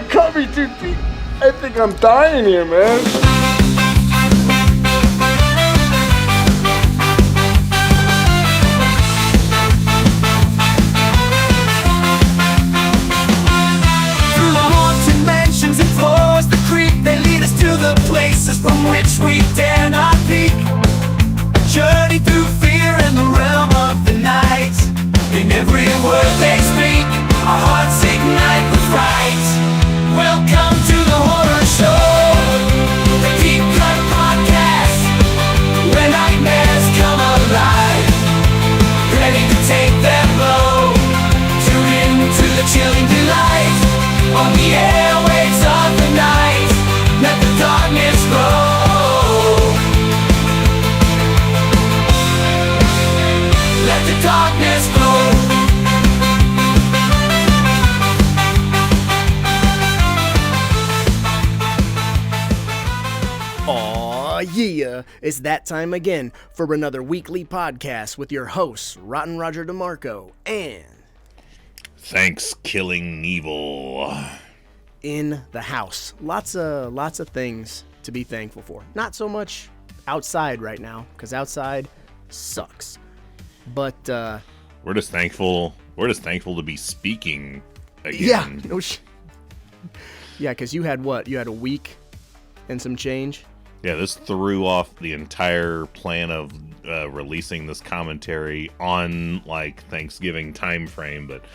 cut me too deep. I think I'm dying here, man. Through the haunted mansions and floors that creak, they lead us to the places from which we dare not peek. A journey through fear and the realm of the night. In every word they speak, our hearts ignite with fright. Welcome to the horror show, the Deep Cut Podcast, where nightmares come alive, ready to take their blow. Tune in to the chilling delight on the airwaves of the night. Let the darkness grow. Let the darkness grow. Aw, yeah, it's that time again for another weekly podcast with your hosts, Rotten Roger DeMarco and Thanks, Killing Evil. in the house. Lots of things to be thankful for. Not so much outside right now, because outside sucks. But We're just thankful to be speaking again. yeah, no yeah, because you had what? You had a week and some change. Yeah, this threw off the entire plan of releasing this commentary on like Thanksgiving time frame. But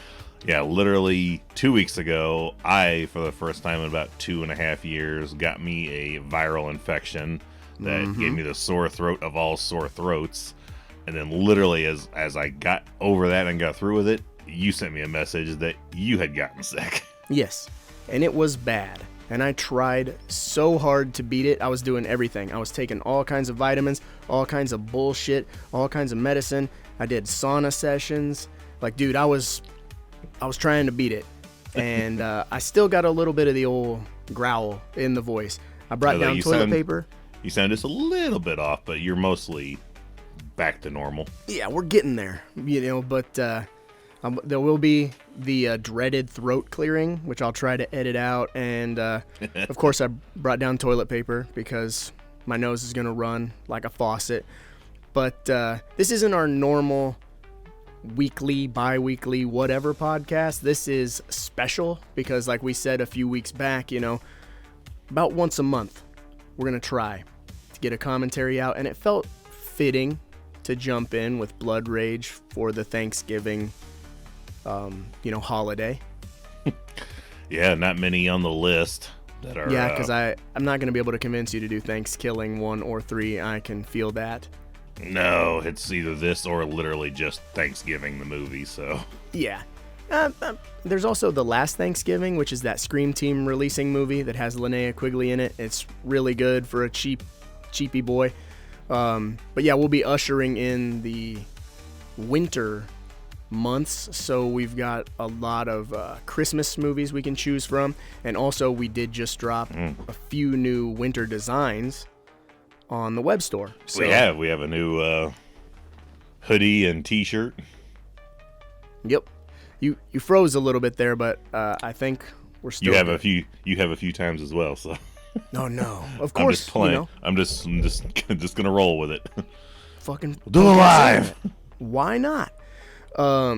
yeah, literally 2 weeks ago, I, for the first time in about 2.5 years, got me a viral infection that gave me the sore throat of all sore throats. And then literally as I got over that and got through with it, you sent me a message that you had gotten sick. Yes, and it was bad. And I tried so hard to beat it. I was doing everything. I was taking all kinds of vitamins, all kinds of bullshit, all kinds of medicine. I did sauna sessions. Like, dude, I was trying to beat it. And I still got a little bit of the old growl in the voice. I brought down toilet paper. You sound just a little bit off, but you're mostly back to normal. Yeah, we're getting there, but there will be the dreaded throat clearing, which I'll try to edit out. And, of course, I brought down toilet paper because my nose is going to run like a faucet. But this isn't our normal weekly, bi-weekly, whatever podcast. This is special because, like we said a few weeks back, about once a month, we're going to try to get a commentary out. And it felt fitting to jump in with Blood Rage for the Thanksgiving holiday. Yeah, not many on the list that are. Yeah, because I'm not going to be able to convince you to do Thanksgiving 1 or 3. I can feel that. No, it's either this or literally just Thanksgiving, the movie, so. Yeah. There's also The Last Thanksgiving, which is that Scream Team releasing movie that has Linnea Quigley in it. It's really good for a cheapy boy. But yeah, we'll be ushering in the winter months, so we've got a lot of Christmas movies we can choose from, and also we did just drop a few new winter designs on the web store. So, we have a new hoodie and t-shirt. Yep. You froze a little bit there, but I think we're still. You have a few times as well, so. No. Of course, I'm just playing. I'm just gonna roll with it. Fucking Do it live. Why not?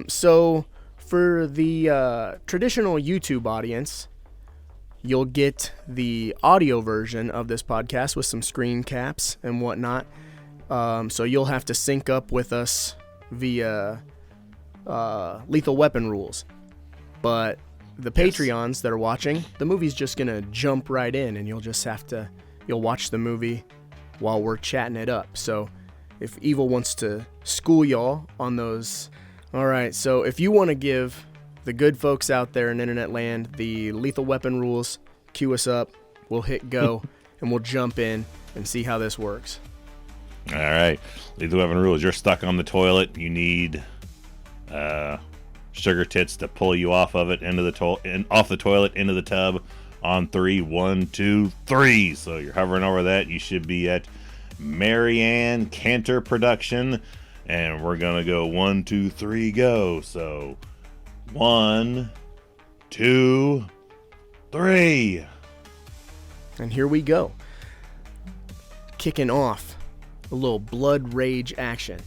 So for the traditional YouTube audience, you'll get the audio version of this podcast with some screen caps and whatnot. So you'll have to sync up with us via Lethal Weapon rules. But the Patreons that are watching, the movie's just going to jump right in, and you'll watch the movie while we're chatting it up. So if Evil wants to school y'all on those. All right, so if you want to give the good folks out there in internet land the Lethal Weapon rules, cue us up, we'll hit go, and we'll jump in and see how this works. All right, Lethal Weapon rules. You're stuck on the toilet. You need sugar tits to pull you off of it off the toilet into the tub on 3. 1, 2, 3. So you're hovering over that. You should be at Marianne Cantor Production, and we're gonna go 1, 2, 3, go. So 1, 2, 3. And here we go. Kicking off a little blood rage action.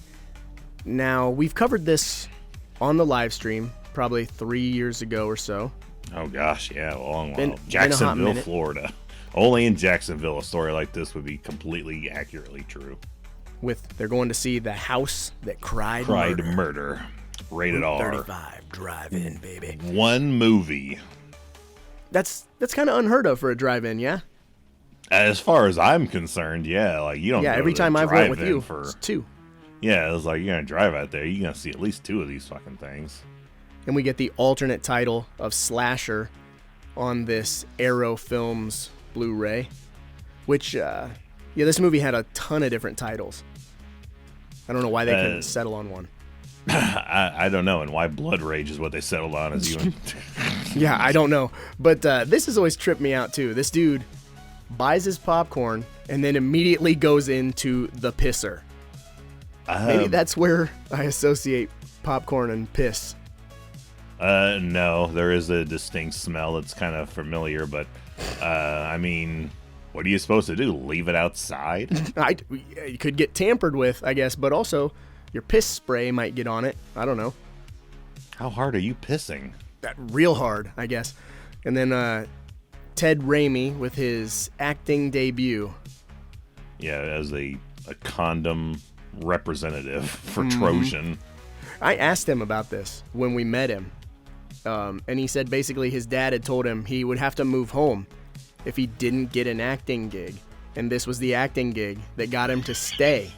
Now, we've covered this on the live stream probably 3 years ago or so. Oh gosh, yeah, a long while. Been a hot Jacksonville, minute. Florida. Only in Jacksonville a story like this would be completely accurately true. They're going to see The House That Cried Murder. Rated R. 35 drive-in, baby. One movie. That's kind of unheard of for a drive-in, yeah? As far as I'm concerned, yeah. Like, you don't Yeah, go every to the time I've went with drive-in you, for... it's 2. Yeah, it was like, you're going to drive out there, you're going to see at least 2 of these fucking things. And we get the alternate title of Slasher on this Arrow Films Blu-ray, which, this movie had a ton of different titles. I don't know why they couldn't settle on one. I don't know, and why Blood Rage is what they settled on is you. Yeah, I don't know. But this has always tripped me out, too. This dude buys his popcorn and then immediately goes into the pisser. Maybe that's where I associate popcorn and piss. No, there is a distinct smell that's kind of familiar, but, I mean, what are you supposed to do? Leave it outside? You could get tampered with, I guess, but also your piss spray might get on it. I don't know. How hard are you pissing? That real hard, I guess. And then Ted Raimi with his acting debut. Yeah, as a condom representative for Trojan. I asked him about this when we met him. And he said basically his dad had told him he would have to move home if he didn't get an acting gig. And this was the acting gig that got him to stay.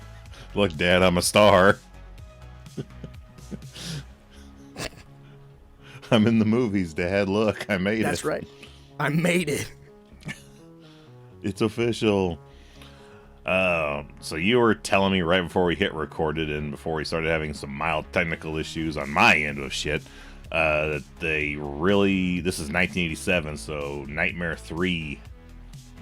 Look, Dad, I'm a star. I'm in the movies, Dad. Look, I made it. That's right. I made it. It's official. So you were telling me right before we hit recorded and before we started having some mild technical issues on my end of shit, that this is 1987, so Nightmare 3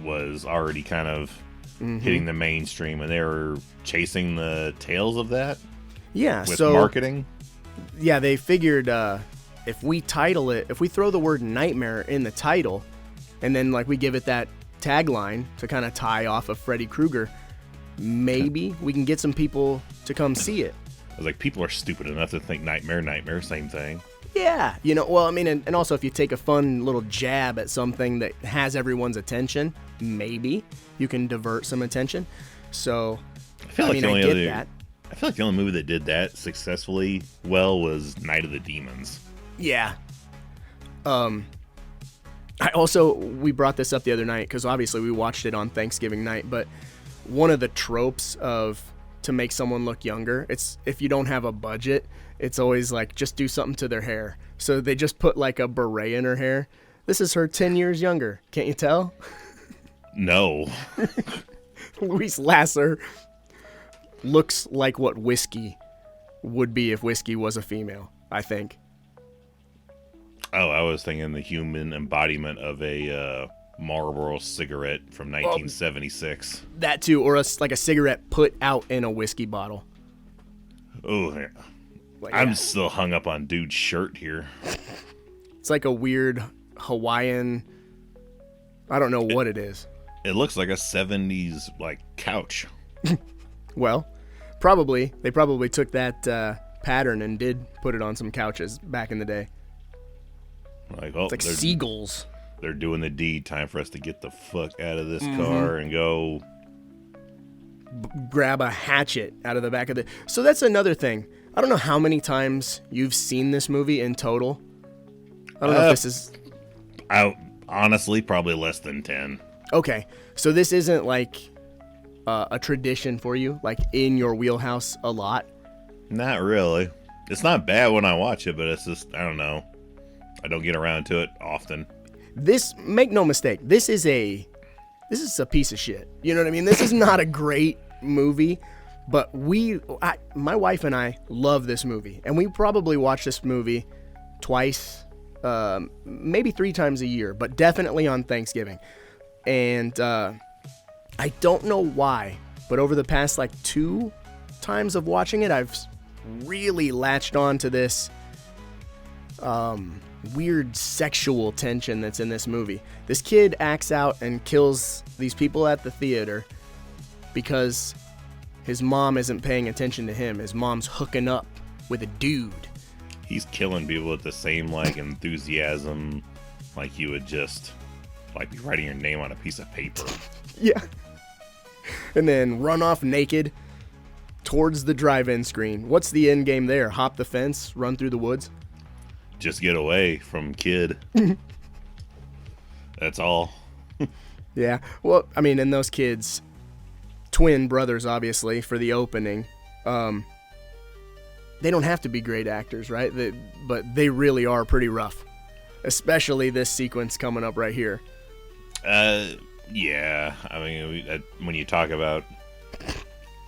was already kind of hitting the mainstream, and they were chasing the tails of that. Yeah, with so marketing. Yeah, they figured if we throw the word nightmare in the title, and then like we give it that tagline to kind of tie off of Freddy Krueger, maybe we can get some people to come see it. I was like, people are stupid enough to think nightmare, same thing. Yeah, well, I mean, and also if you take a fun little jab at something that has everyone's attention, maybe you can divert some attention. So, I feel like the only movie that did that successfully well was Night of the Demons. Yeah. We brought this up the other night because obviously we watched it on Thanksgiving night, but one of the tropes to make someone look younger, it's if you don't have a budget, it's always like just do something to their hair. So they just put like a beret in her hair. This is her 10 years younger. Can't you tell? No. Louise Lasser looks like what whiskey would be if whiskey was a female, I think. Oh, I was thinking the human embodiment of a Marlboro cigarette from 1976. That too, or like a cigarette put out in a whiskey bottle. Oh, yeah. Like, I'm still hung up on dude's shirt here. It's like a weird Hawaiian, I don't know what it is. It looks like a 70s like couch. Well, they probably took that pattern and did put it on some couches back in the day. Like, it's like seagulls. They're doing the deed. Time for us to get the fuck out of this car and go grab a hatchet out of the back of the... So that's another thing. I don't know how many times you've seen this movie in total. I don't know if this is... Honestly, probably less than 10. Okay. So this isn't like a tradition for you, like in your wheelhouse a lot? Not really. It's not bad when I watch it, but it's just, I don't know. I don't get around to it often. Make no mistake, this is a piece of shit. You know what I mean? This is not a great movie, but my wife and I love this movie, and we probably watch this movie twice, maybe 3 times a year, but definitely on Thanksgiving. And I don't know why, but over the past like 2 times of watching it, I've really latched on to this weird sexual tension that's in this movie. This kid acts out and kills these people at the theater because his mom isn't paying attention to him. His mom's hooking up with a dude. He's killing people with the same like enthusiasm, like you would just like be writing your name on a piece of paper. Yeah. And then run off naked towards the drive-in screen. What's the end game there? Hop the fence, run through the woods? Just get away from kid. That's all. Yeah. Well, I mean, and those kids, twin brothers, obviously, for the opening, they don't have to be great actors, right? But they really are pretty rough. Especially this sequence coming up right here. Yeah. I mean, when you talk about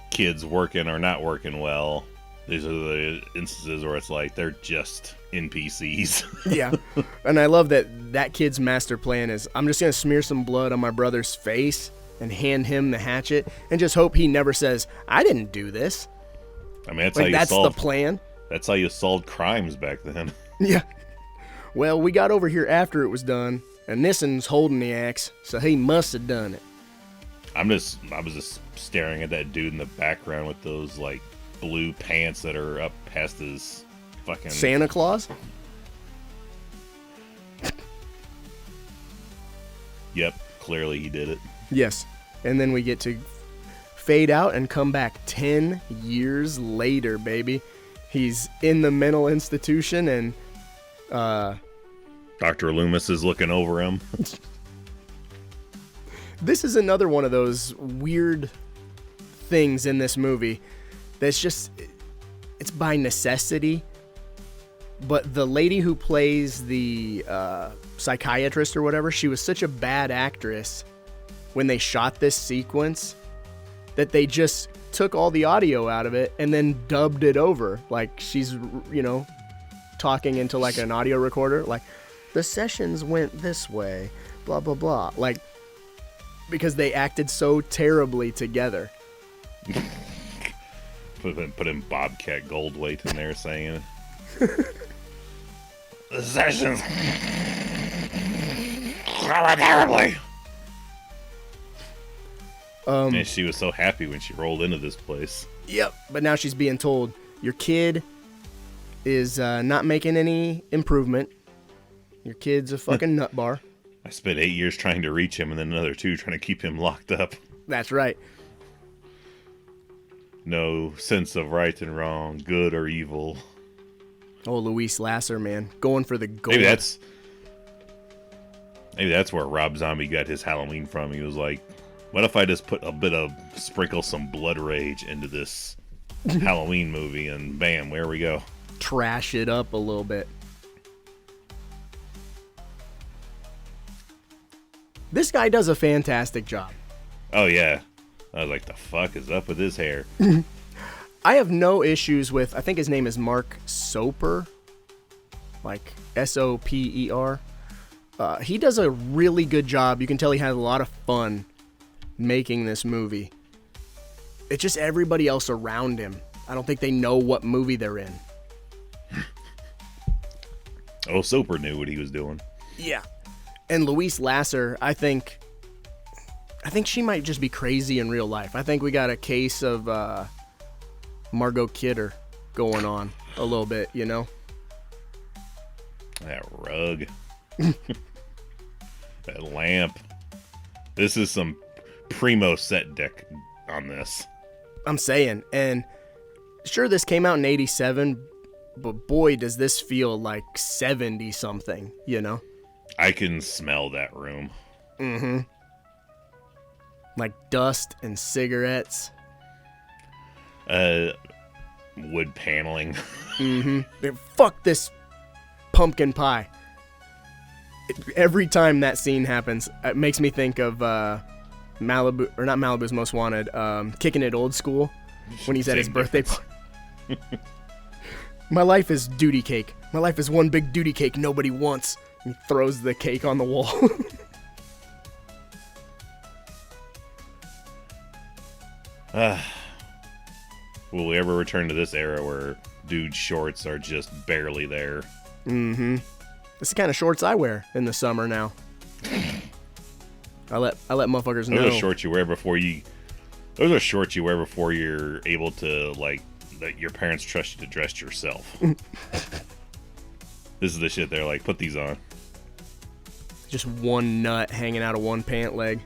kids working or not working well, these are the instances where it's like they're just NPCs. Yeah. And I love that kid's master plan is, I'm just going to smear some blood on my brother's face and hand him the hatchet and just hope he never says, I didn't do this. I mean, that's the plan. That's how you solved crimes back then. Yeah. Well, we got over here after it was done, and Nissen's holding the axe, so he must have done it. I was just staring at that dude in the background with those like blue pants that are up past his fucking Santa Claus? Yep, clearly he did it. Yes. And then we get to fade out and come back 10 years later, baby. He's in the mental institution and Dr. Loomis is looking over him. This is another one of those weird things in this movie that's just, it's by necessity. But the lady who plays the psychiatrist or whatever, she was such a bad actress when they shot this sequence that they just took all the audio out of it and then dubbed it over. Like she's, talking into like an audio recorder. Like, the sessions went this way, blah, blah, blah. Like, because they acted so terribly together. Put in Bobcat Goldthwait in there saying it. The sessions went terribly. And she was so happy when she rolled into this place. Yep, but now she's being told, your kid is not making any improvement. Your kid's a fucking nut bar. I spent 8 years trying to reach him and then another 2 trying to keep him locked up. That's right. No sense of right and wrong, good or evil. Oh, Luis Lasser, man. Going for the gold. Maybe that's where Rob Zombie got his Halloween from. He was like, what if I just sprinkle some blood rage into this Halloween movie, and bam, there we go. Trash it up a little bit. This guy does a fantastic job. Oh, yeah. I was like, the fuck is up with his hair? I have no issues with, I think his name is Mark Soper. Like, Soper. He does a really good job. You can tell he had a lot of fun making this movie. It's just everybody else around him. I don't think they know what movie they're in. Oh, Soper knew what he was doing. Yeah. And Luis Lasser, I think she might just be crazy in real life. I think we got a case of Margot Kidder going on a little bit, you know? That rug. That lamp. This is some primo set deck on this. I'm saying. And sure, this came out in 87, but boy, does this feel like 70-something, you know? I can smell that room. Mm-hmm. Like dust and cigarettes. Wood paneling. Mm-hmm. Fuck this pumpkin pie. Every time that scene happens, it makes me think of Malibu, or not Malibu's Most Wanted, Kicking It Old School, when he's at his birthday party. My life is duty cake. My life is one big duty cake nobody wants. He throws the cake on the wall. Will we ever return to this era where dude shorts are just barely there? Mm-hmm. This is the kind of shorts I wear in the summer now. I let motherfuckers know. Those are shorts you wear before you. Those are shorts you wear before you're able to like that your parents trust you to dress yourself. This is the shit they're like, put these on. Just one nut hanging out of one pant leg.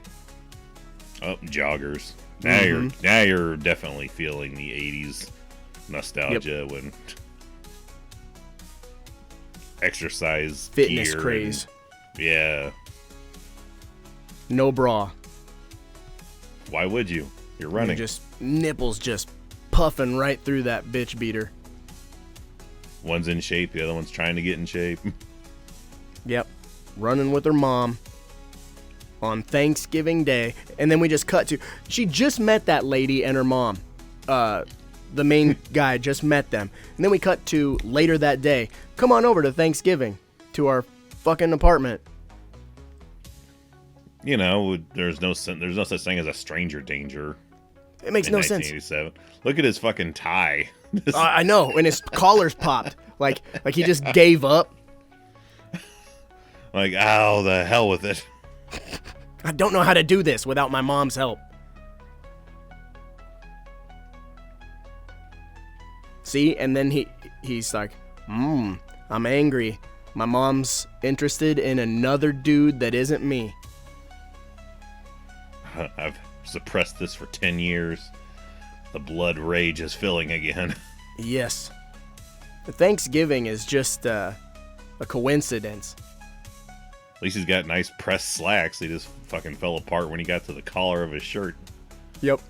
Oh, joggers. Now you're definitely feeling the 80s nostalgia when exercise fitness gear craze. Yeah. No bra. Why would you? You're running. Just nipples just puffing right through that bitch beater. One's in shape, the other one's trying to get in shape. Yep. Running with her mom on Thanksgiving Day. And then we just cut to, she just met that lady and her mom. The main guy just met them. And then we cut to later that day. Come on over to Thanksgiving to our fucking apartment. You know, there's no such thing as a stranger danger. It makes no sense. 1987. Look at his fucking tie. I know, and his collar's popped. Like he just gave up. Like, oh, the hell with it. I don't know how to do this without my mom's help. See, and then he's like, I'm angry. My mom's interested in another dude that isn't me. I've suppressed this for 10 years. The blood rage is filling again. Yes. The Thanksgiving is just a coincidence. At least he's got nice pressed slacks. He just fucking fell apart when he got to the collar of his shirt. Yep.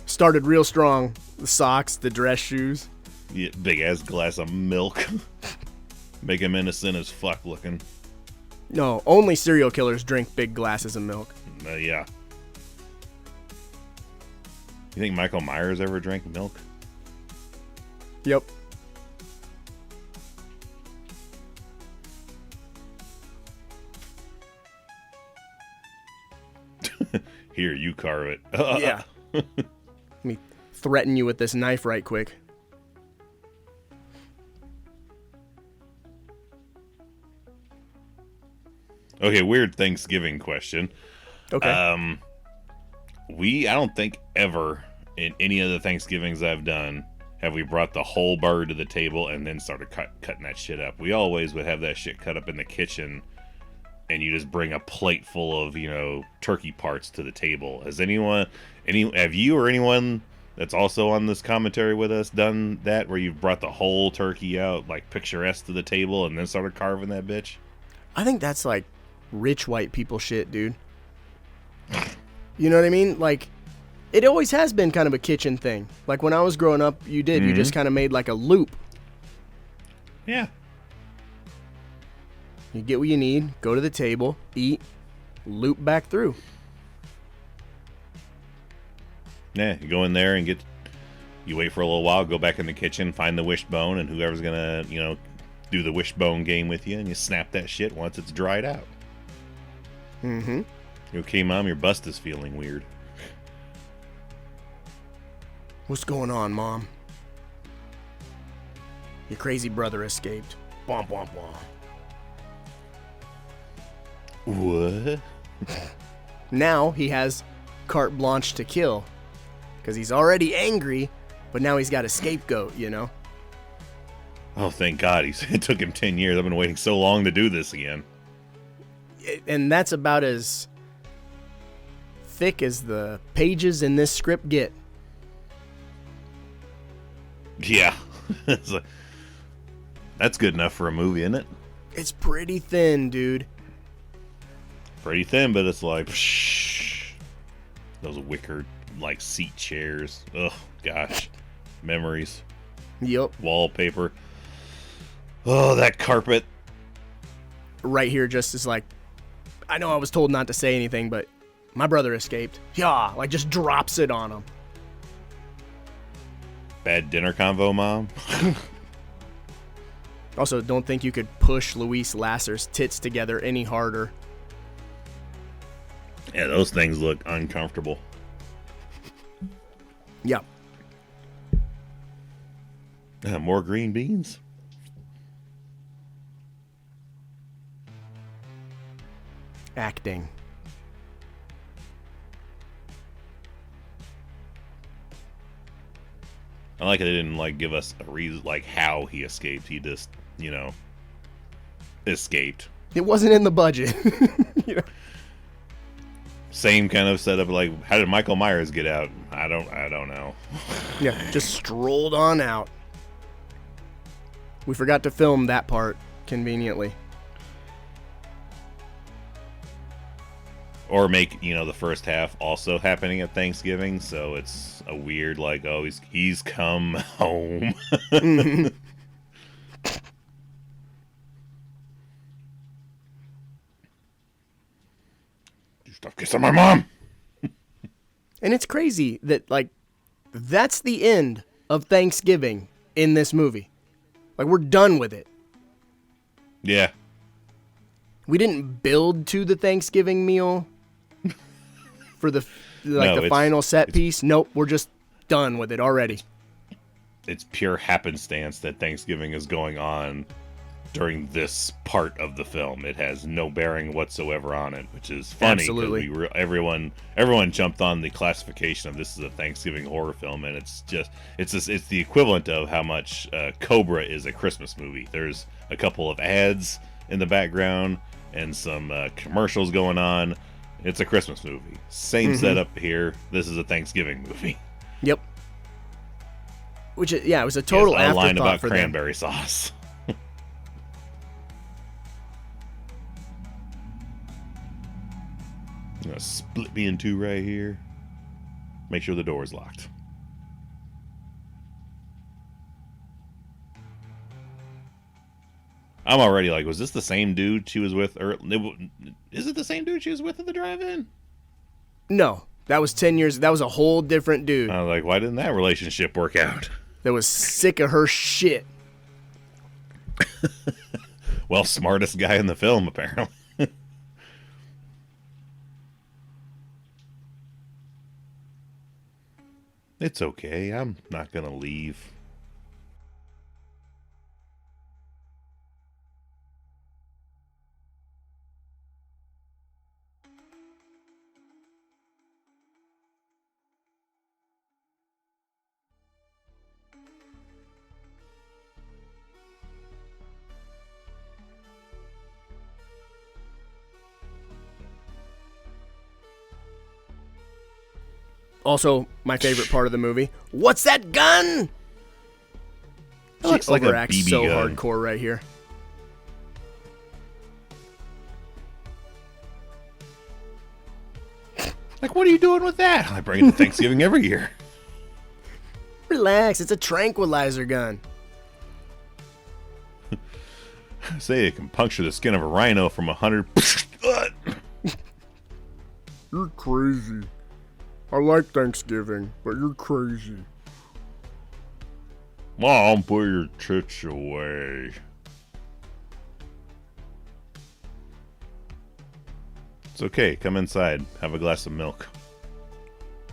Started real strong. The socks, the dress shoes. Yeah, big ass glass of milk. Make him innocent as fuck looking. No, only serial killers drink big glasses of milk. Yeah. You think Michael Myers ever drank milk? Yep. Here, you carve it. Yeah. Let me threaten you with this knife right quick. Okay, weird Thanksgiving question. Okay. I don't think ever in any of the Thanksgivings I've done have we brought the whole bird to the table and then started cutting that shit up. We always would have that shit cut up in the kitchen, and you just bring a plate full of, turkey parts to the table. Has have you or anyone that's also on this commentary with us done that, where you've brought the whole turkey out, like picturesque, to the table and then started carving that bitch? I think that's like rich white people shit, dude. You know what I mean? Like, it always has been kind of a kitchen thing. Like, when I was growing up, you did. Mm-hmm. You just kind of made like a loop. Yeah. You get what you need, go to the table, eat, loop back through. Yeah, you go in there and you wait for a little while, go back in the kitchen, find the wishbone, and whoever's going to, do the wishbone game with you, and you snap that shit once it's dried out. Mm-hmm. You okay, Mom? Your bust is feeling weird. What's going on, Mom? Your crazy brother escaped. Womp, womp, womp. What? Now he has carte blanche to kill. Because he's already angry, but now he's got a scapegoat, Oh, thank God. It took him 10 years. I've been waiting so long to do this again. And that's about as thick as the pages in this script get. Yeah. That's good enough for a movie, isn't it? It's pretty thin, dude. Pretty thin, but it's like, psh, those wicker, seat chairs. Oh, gosh. Memories. Yep. Wallpaper. Oh, that carpet. Right here just is like, I know I was told not to say anything, but my brother escaped. Yeah, just drops it on him. Bad dinner convo, Mom? Also, don't think you could push Luis Lasser's tits together any harder. Yeah, those things look uncomfortable. Yep. More green beans? Acting. I like it. They didn't like give us a reason, like how he escaped. He just, escaped. It wasn't in the budget. You know? Same kind of setup. Like, how did Michael Myers get out? I don't know. Yeah, just strolled on out. We forgot to film that part conveniently. Or make, the first half also happening at Thanksgiving, so it's a weird, like, oh, he's come home. Mm-hmm. Stop kissing my mom! And it's crazy that, like, that's the end of Thanksgiving in this movie. Like, we're done with it. Yeah. We didn't build to the Thanksgiving meal for the final set piece. Nope, we're just done with it already. It's pure happenstance that Thanksgiving is going on during this part of the film. It has no bearing whatsoever on it, which is funny. Absolutely. Everyone jumped on the classification of this is a Thanksgiving horror film, and it's the equivalent of how much Cobra is a Christmas movie. There's a couple of ads in the background and some commercials going on. It's a Christmas movie. Same setup here. This is a Thanksgiving movie. Yep. Which, it was a total a line afterthought about for cranberry sauce. I'm gonna split me in two right here. Make sure the door's locked. I'm already like, was this the same dude she was with? Or is it the same dude she was with at the drive-in? No, that was 10 years. That was a whole different dude. I was like, why didn't that relationship work out? That was sick of her shit. Well, smartest guy in the film, apparently. It's okay. I'm not gonna leave. Also, my favorite part of the movie. What's that gun? It looks like a overacts BB so gun. hardcore right here. Like, what are you doing with that? I bring it to Thanksgiving every year. Relax, it's a tranquilizer gun. Say it can puncture the skin of a rhino from 100. You're crazy. I like Thanksgiving, but you're crazy. Mom, put your tits away. It's okay. Come inside. Have a glass of milk.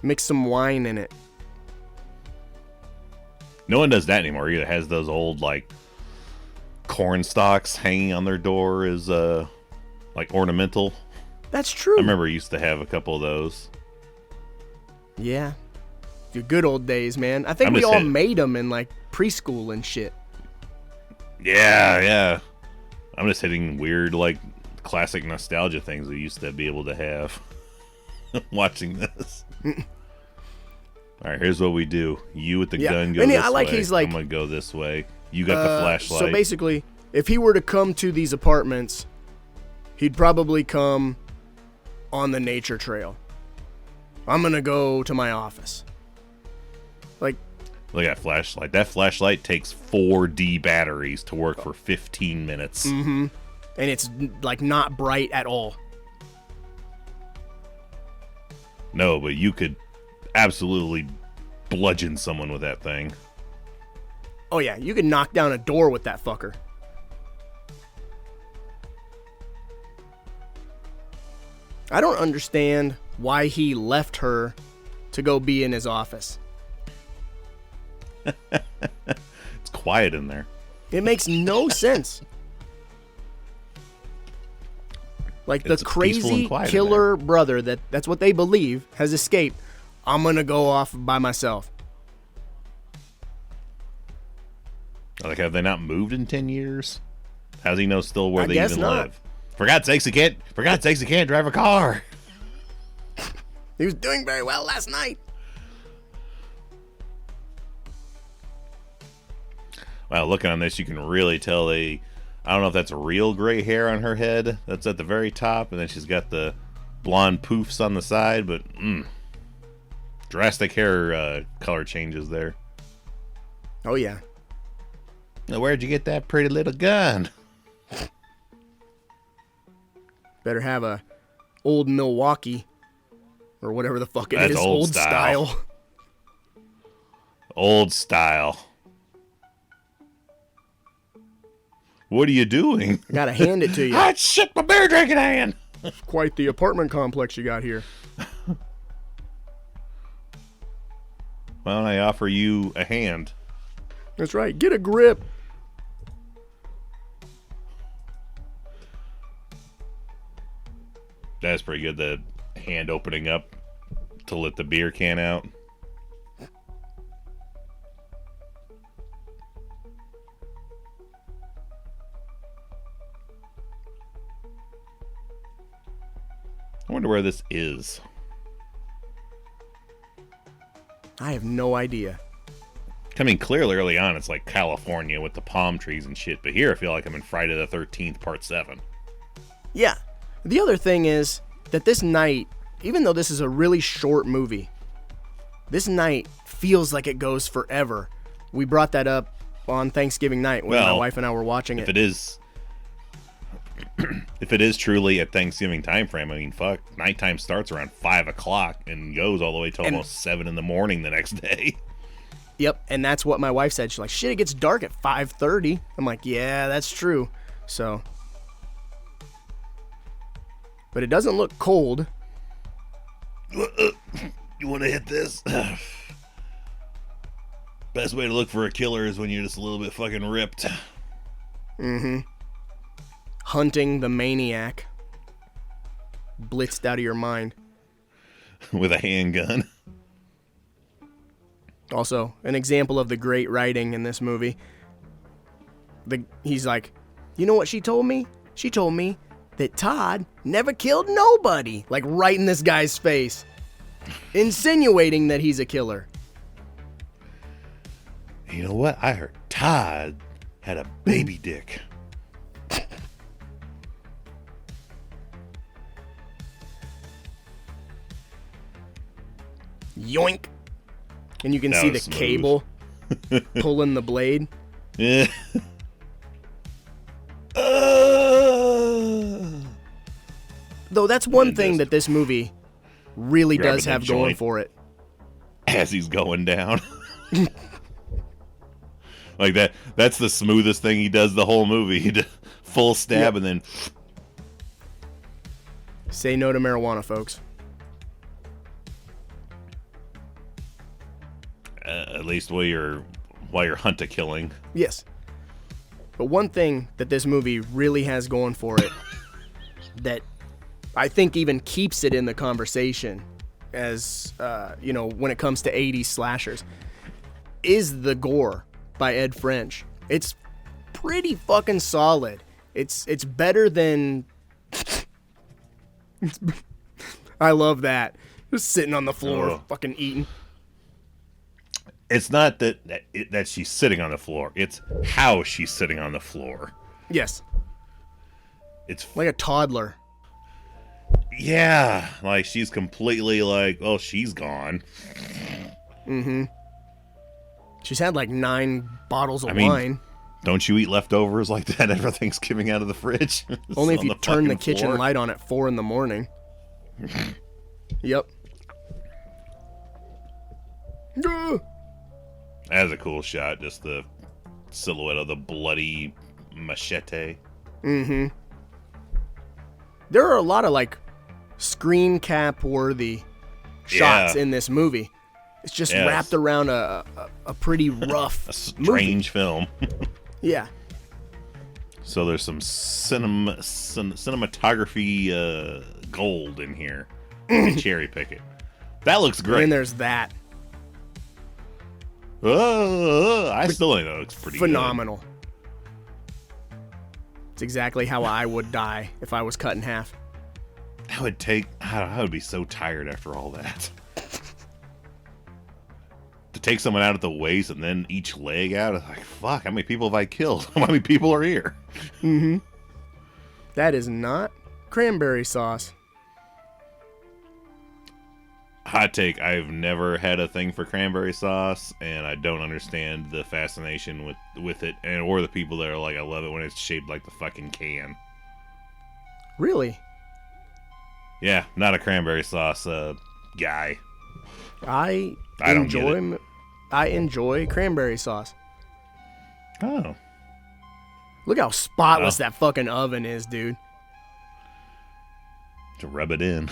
Mix some wine in it. No one does that anymore either. Has those old, like, corn stalks hanging on their door as, like, ornamental. That's true. I remember I used to have a couple of those. Yeah. The good old days, man. I think we all made them in, like, preschool and shit. Yeah. I'm just hitting weird, like, classic nostalgia things we used to be able to have watching this. All right, here's what we do. You with the gun go this way. He's like, I'm going to go this way. You got the flashlight. So basically, if he were to come to these apartments, he'd probably come on the nature trail. I'm going to go to my office. Like, look at that flashlight. That flashlight takes 4D batteries to work for 15 minutes. Mm-hmm. And it's, like, not bright at all. No, but you could absolutely bludgeon someone with that thing. Oh, yeah. You could knock down a door with that fucker. I don't understand why he left her to go be in his office. It's quiet in there. It makes no sense. Like the It's peaceful and crazy quiet in killer brother that's what they believe has escaped. I'm gonna go off by myself. Like, have they not moved in 10 years? How does he know still where I they guess even not. live? For God's sakes, he can't drive a car. He was doing very well last night. Wow, looking on this, you can really tell I don't know if that's real gray hair on her head. That's at the very top, and then she's got the blonde poofs on the side, but drastic hair color changes there. Oh yeah. Now, where'd you get that pretty little gun? Better have a old Milwaukee or whatever the fuck it That's is. old style. Old style. What are you doing? I gotta hand it to you. Ah, shit, my beer drinking hand. Quite the apartment complex you got here. Why don't I offer you a hand? That's right. Get a grip. That's pretty good, the hand opening up to let the beer can out. I wonder where this is. I have no idea. I mean, clearly early on it's like California with the palm trees and shit, but here I feel like I'm in Friday the 13th, Part 7. Yeah. The other thing is that this night, even though this is a really short movie, this night feels like it goes forever. We brought that up on Thanksgiving night when my wife and I were watching it. If it is truly a Thanksgiving time frame, I mean, fuck, nighttime starts around 5 o'clock and goes all the way till almost 7 in the morning the next day. Yep, and that's what my wife said. She's like, shit, it gets dark at 5:30. I'm like, yeah, that's true. So, but it doesn't look cold. You want to hit this? Best way to look for a killer is when you're just a little bit fucking ripped. Mm-hmm. Hunting the maniac. Blitzed out of your mind. With a handgun. Also, an example of the great writing in this movie. He's like, you know what she told me? She told me that Todd never killed nobody. Like right in this guy's face. Insinuating that he's a killer. You know what? I heard Todd had a baby dick. Yoink. And you can That see the was smooth. cable pulling the blade. Yeah. Though that's one And thing just that this movie really grabbing does the have going joint. for it. As he's going down. Like that's the smoothest thing he does the whole movie. He full stab and then Say no to marijuana, folks. at least while you're hunter killing. Yes. But one thing that this movie really has going for it that I think even keeps it in the conversation as, when it comes to 80s slashers is the gore by Ed French. It's pretty fucking solid. It's better than... I love that. Just sitting on the floor, fucking eating. It's not that she's sitting on the floor. It's how she's sitting on the floor. Yes. It's Like a toddler. yeah, like she's completely like, oh, she's gone. Mm-hmm. She's had like 9 bottles of I mean, wine. Don't you eat leftovers like that every Thanksgiving out of the fridge? Only if On you the turn the fucking kitchen floor? light on at 4 in the morning. Yep. That's a cool shot. Just the silhouette of the bloody machete. Mm-hmm. There are a lot of like screen cap worthy shots in this movie. It's just wrapped around a pretty rough A strange film. Yeah. So there's some cinematography gold in here. They cherry pick it. That looks great. And then there's that. I still think that looks pretty Phenomenal. Good. It's exactly how I would die if I was cut in half. That would take... I would be so tired after all that. To take someone out at the waist and then each leg out, it's like, fuck, how many people have I killed? How many people are here? Mm-hmm. That is not cranberry sauce. Hot take, I've never had a thing for cranberry sauce, and I don't understand the fascination with it, and or the people that are like, I love it when it's shaped like the fucking can. Really? Yeah, not a cranberry sauce guy. I don't enjoy cranberry sauce. Oh. Look how spotless that fucking oven is, dude. To rub it in.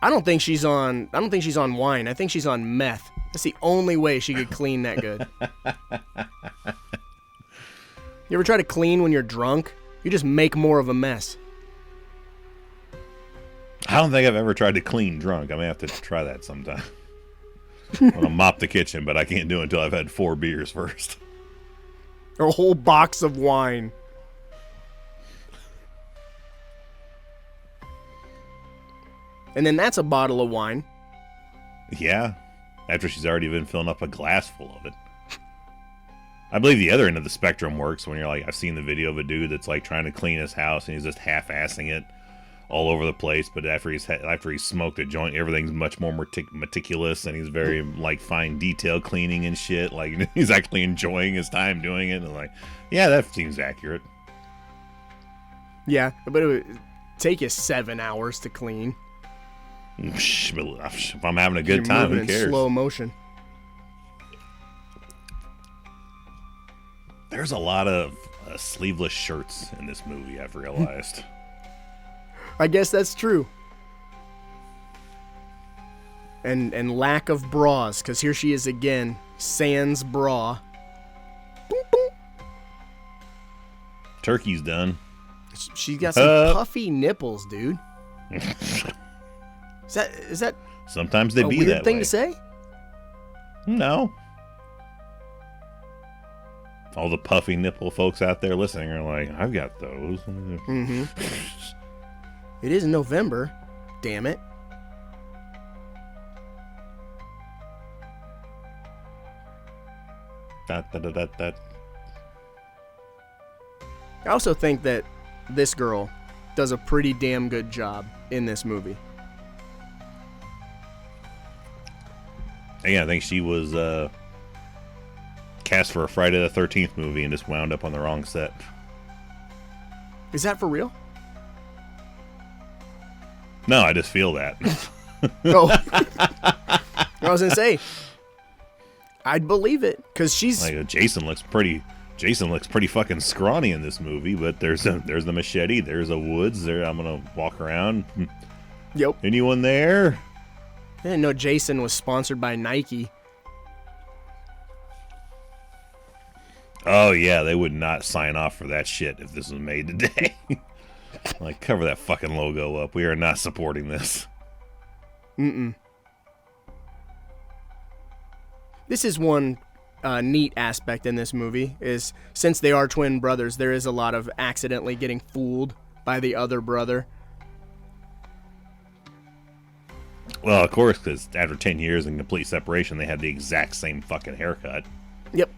I don't think she's on wine. I think she's on meth. That's the only way she could clean that good. You ever try to clean when you're drunk? You just make more of a mess. I don't think I've ever tried to clean drunk. I may have to try that sometime. I'm gonna mop the kitchen, but I can't do it until I've had 4 beers first. A whole box of wine. And then that's a bottle of wine. Yeah, after she's already been filling up a glass full of it. I believe the other end of the spectrum works when you're like, I've seen the video of a dude that's like trying to clean his house and he's just half-assing it all over the place, but after he's smoked a joint, everything's much more meticulous, and he's very like fine detail cleaning and shit. Like he's actually enjoying his time doing it, and like, yeah, that seems accurate. Yeah, but it would take you 7 hours to clean. If I'm having a good time, who cares? In slow motion. There's a lot of sleeveless shirts in this movie, I've realized. I guess that's true. And lack of bras, because here she is again, sans bra. Boom, boom. Turkey's done. She's got some puffy nipples, dude. Is that sometimes they a be weird that thing way. to say? No. All the puffy nipple folks out there listening are like, I've got those. Mm-hmm. It is November. Damn it. That. I also think that this girl does a pretty damn good job in this movie. Yeah, I think she was cast for a Friday the 13th movie and just wound up on the wrong set. Is that for real? No, I just feel that. Oh. I was going to say, I'd believe it, because she's... Like, Jason looks pretty fucking scrawny in this movie, but there's the machete, there's a woods, there I'm going to walk around. Yep. Anyone there? I didn't know Jason was sponsored by Nike. Oh, yeah, they would not sign off for that shit if this was made today. Like, cover that fucking logo up. We are not supporting this. Mm-mm. This is one neat aspect in this movie, is since they are twin brothers, there is a lot of accidentally getting fooled by the other brother. Well, of course, because after 10 years in complete separation, they had the exact same fucking haircut. Yep.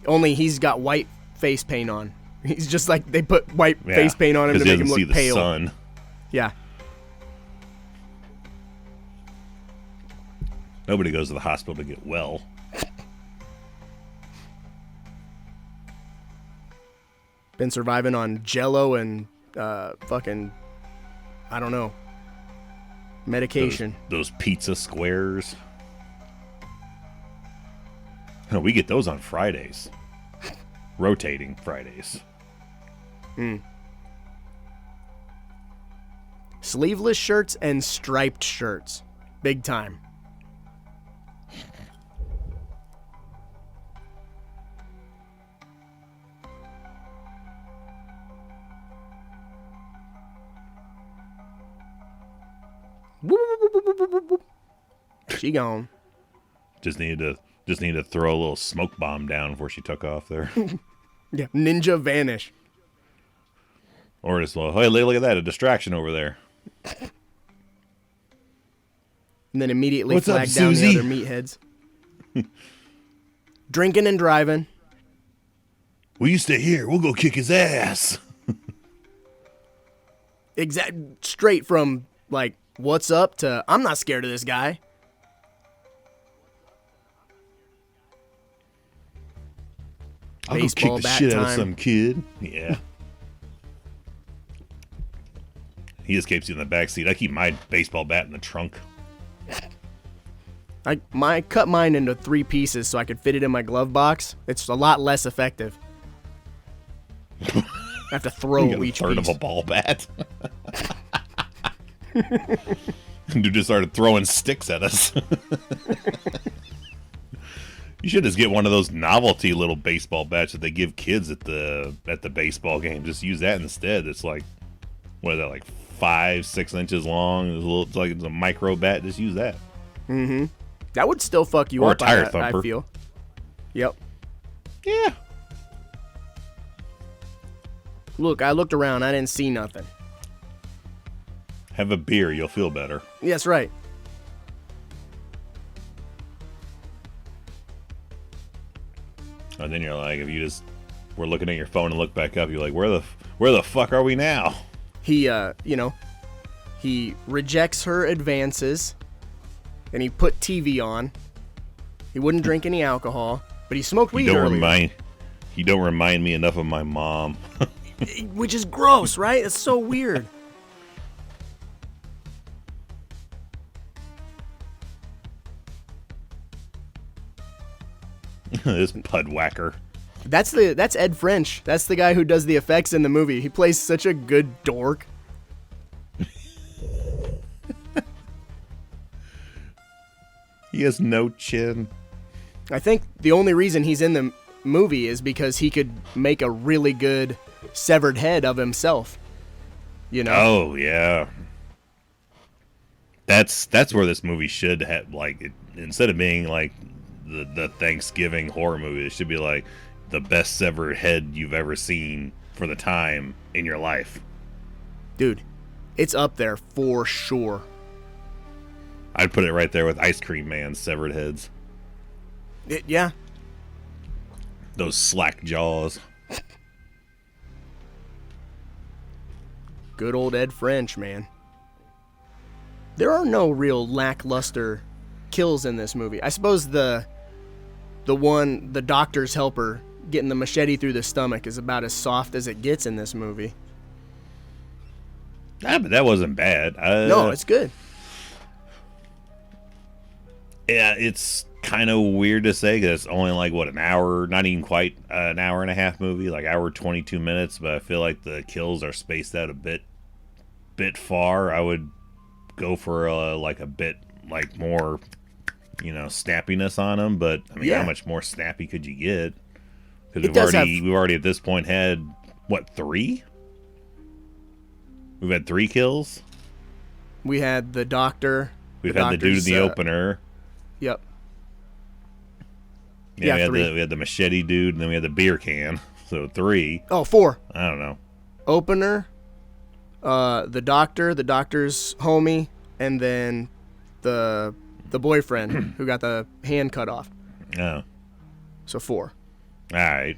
Only he's got white face paint on. He's just like, they put white face paint on him to make him look pale. Sun. Yeah. Nobody goes to the hospital to get well. Been surviving on Jell-O and fucking, I don't know, medication. Those pizza squares. No, we get those on Fridays. Rotating Fridays. Sleeveless shirts and striped shirts. Big time. Whoop, whoop, whoop, whoop, whoop, whoop, whoop. She gone. Just needed to throw a little smoke bomb down before she took off there. Yeah, ninja vanish. Or just, well, hey, look at that, a distraction over there. And then immediately What's up, flag down the Susie? other meatheads. Drinking and driving. Will you stay here? We'll go kick his ass. Straight from, like, what's up to, I'm not scared of this guy. I'll go Baseball kick the bat shit out of time. some kid. Yeah. He just keeps you in the back seat. I keep my baseball bat in the trunk. I cut mine into 3 pieces so I could fit it in my glove box. It's a lot less effective. I have to throw You got a each third piece. of a ball bat. Dude just started throwing sticks at us. You should just get one of those novelty little baseball bats that they give kids at the baseball game. Just use that instead. It's like, what is that, like 5-6 inches long? It's like it's a micro bat. Just use that. Mm-hmm. That would still fuck you Or a up, tire I thumper. feel. Yep. Yeah. Look, I looked around. I didn't see nothing. Have a beer. You'll feel better. Yes, right. And then you're like, if you just were looking at your phone and look back up, you're like, where the fuck are we now? He, he rejects her advances, and he put TV on. He wouldn't drink any alcohol, but he smoked weed earlier. You don't remind me enough of my mom. Which is gross, right? It's so weird. This pud whacker. That's Ed French. That's the guy who does the effects in the movie. He plays such a good dork. He has no chin. I think the only reason he's in the movie is because he could make a really good severed head of himself. You know? Oh yeah. That's where this movie should have, like, instead of being like the Thanksgiving horror movie, it should be like the best severed head you've ever seen for the time in your life. Dude, it's up there for sure. I'd put it right there with Ice Cream Man's severed heads. Yeah. Those slack jaws. Good old Ed French, man. There are no real lackluster kills in this movie. I suppose the doctor's helper getting the machete through the stomach is about as soft as it gets in this movie. Ah, but that wasn't bad. No, it's good. Yeah, it's kind of weird to say because it's only like, what, an hour, not even quite an hour and a half movie, like hour 22 minutes, but I feel like the kills are spaced out a bit far. I would go for a bit like more, snappiness on them, but I mean, Yeah. how much more snappy could you get? Because It we've already at this point had, what, 3? We've had 3 kills. We had the doctor. We've had the dude in the doctor's, opener. Yep. Yeah, Yeah, 3. we had the machete dude, and then we had the beer can. So 3. Oh, 4. I don't know. Opener, the doctor's homie, and then the boyfriend who got the hand cut off. Oh, So 4. all right.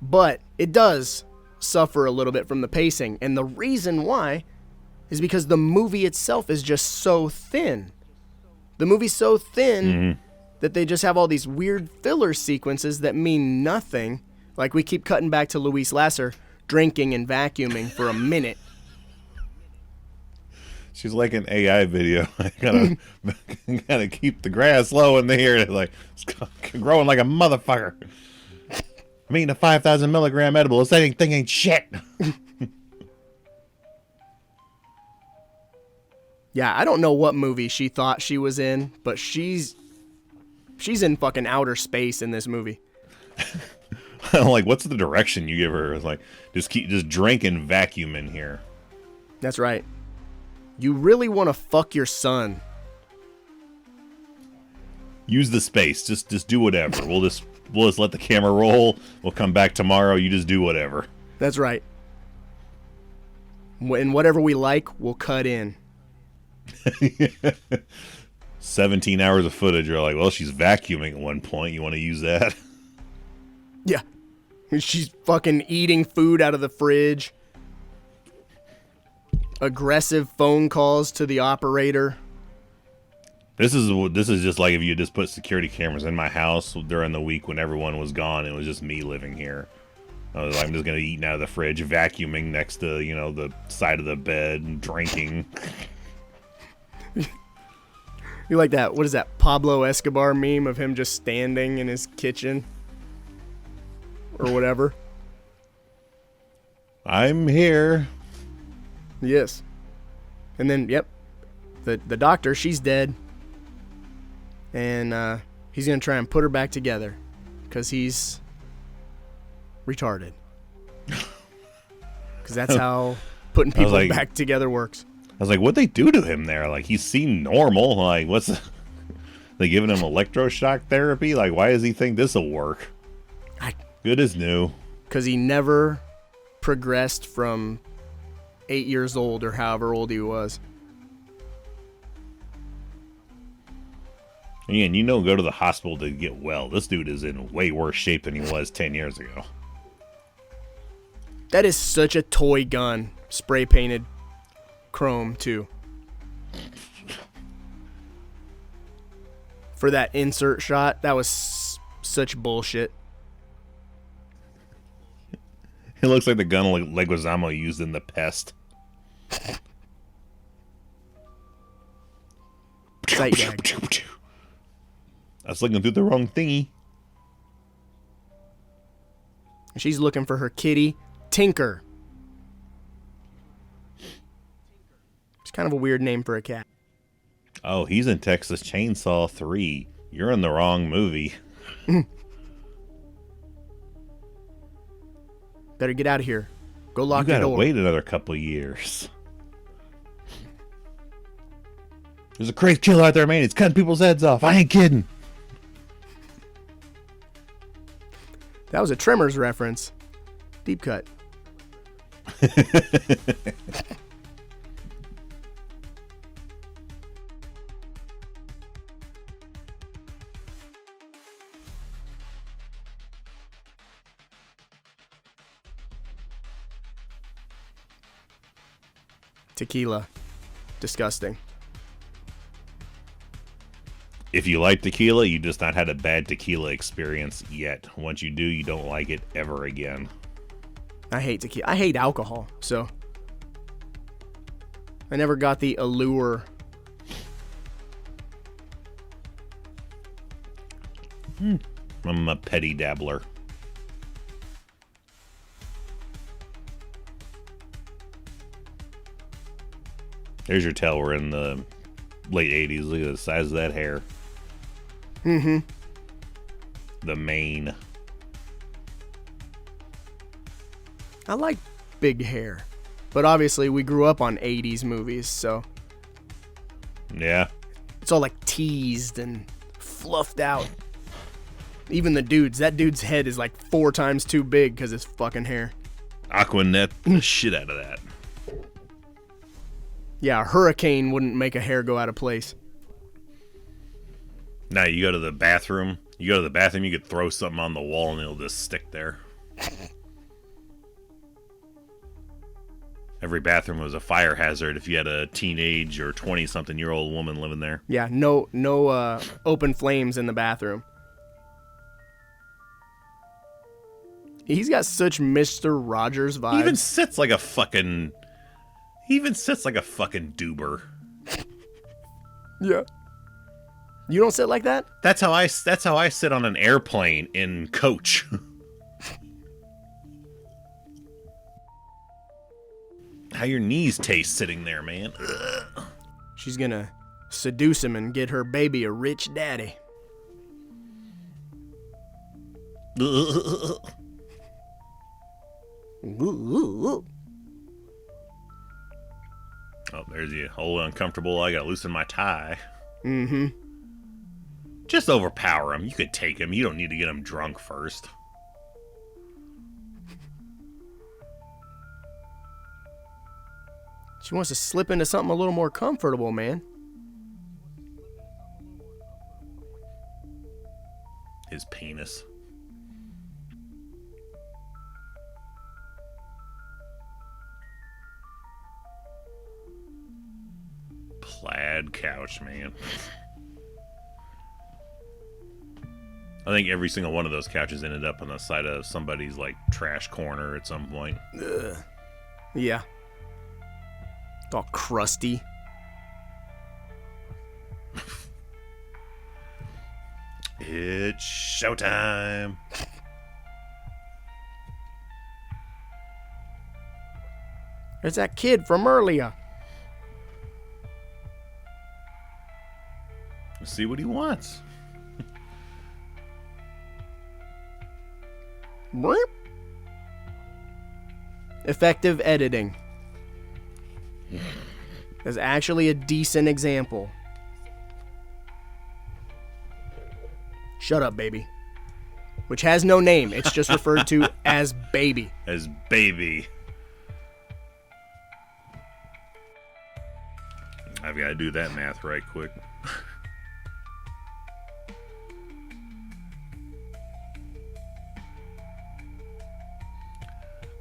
But it does suffer a little bit from the pacing, and the reason why is because the movie itself is just so thin. The movie's so thin that they just have all these weird filler sequences that mean nothing. Like, we keep cutting back to Louise Lasser drinking and vacuuming for a minute. She's like an AI video. I gotta keep the grass low in here. It's like, it's growing like a motherfucker. I'm eating a 5,000 milligram edible. This thing ain't shit. Yeah, I don't know what movie she thought she was in, but she's in fucking outer space in this movie. I'm like, what's the direction you give her? It's like, just drink and vacuum in here. That's right. You really want to fuck your son. Use the space. Just do whatever. We'll just let the camera roll. We'll come back tomorrow. You just do whatever. That's right. And whatever we like, we'll cut in. 17 hours of footage. You're like, well, she's vacuuming at one point. You want to use that? Yeah. She's fucking eating food out of the fridge. Aggressive phone calls to the operator. This is just like if you just put security cameras in my house during the week when everyone was gone. It was just me living here. I was like, I'm just gonna eat out of the fridge, vacuuming next to the side of the bed, and drinking. You like that? What is that Pablo Escobar meme of him just standing in his kitchen or whatever? I'm here. Yes. And then, yep, the doctor, she's dead. And he's going to try and put her back together because he's retarded. Because that's how putting people back together works. I was like, what'd they do to him there? Like, he seemed normal. Like, they giving him electroshock therapy? Like, why does he think this will work? Good as new. Because he never progressed from 8 years old or however old he was. And go to the hospital to get well. This dude is in way worse shape than he was 10 years ago. That is such a toy gun. Spray painted chrome, too. For that insert shot, that was such bullshit. It looks like the gun Leguizamo used in The Pest. Sight gag. I was looking through the wrong thingy. She's looking for her kitty, Tinker. It's kind of a weird name for a cat. Oh, he's in Texas Chainsaw 3. You're in the wrong movie. Better get out of here. Go lock your door. You gotta wait another couple years. There's a crazy killer out there, man. He's cutting people's heads off. I ain't kidding. That was a Tremors reference. Deep cut. Tequila. Disgusting. If you like tequila, you just not had a bad tequila experience yet. Once you do, you don't like it ever again. I hate tequila. I hate alcohol, so I never got the allure. I'm a petty dabbler. There's your tell. We're in the late 80s. Look at the size of that hair. Mm-hmm. The mane. I like big hair. But obviously we grew up on 80s movies, so Yeah. it's all like teased and fluffed out. Even the dudes. That dude's head is like 4 times too big because his fucking hair. Aquanet the shit out of that. Yeah, a hurricane wouldn't make a hair go out of place. Now you go to the bathroom. You could throw something on the wall and it'll just stick there. Every bathroom was a fire hazard if you had a teenage or 20-something-year-old woman living there. Yeah, no open flames in the bathroom. He's got such Mr. Rogers vibes. He even sits like a fucking doober. Yeah. You don't sit like that? That's how I sit on an airplane in coach. How your knees taste sitting there, man. Ugh. She's gonna seduce him and get her baby a rich daddy. Ugh. Oh, there's the whole uncomfortable. I gotta loosen my tie. Mm-hmm. Just overpower him. You could take him. You don't need to get him drunk first. She wants to slip into something a little more comfortable, man. His penis. Plaid couch, man. I think every single one of those couches ended up on the side of somebody's like trash corner at some point. Ugh. Yeah. It's all crusty. It's showtime. There's that kid from earlier. Let's see what he wants. Bleep. Effective editing. Is actually a decent example. Shut up, baby. Which has no name. It's just referred to as baby. As baby. I've got to do that math right quick.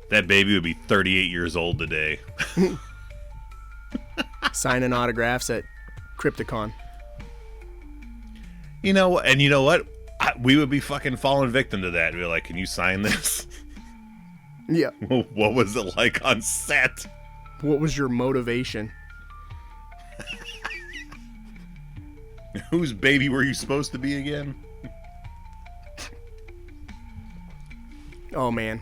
That baby would be 38 years old today. Signing autographs at Crypticon. You know, and you know what? We would be fucking falling victim to that. We'd be like, can you sign this? Yeah. What was it like on set? What was your motivation? Whose baby were you supposed to be again? Oh, man.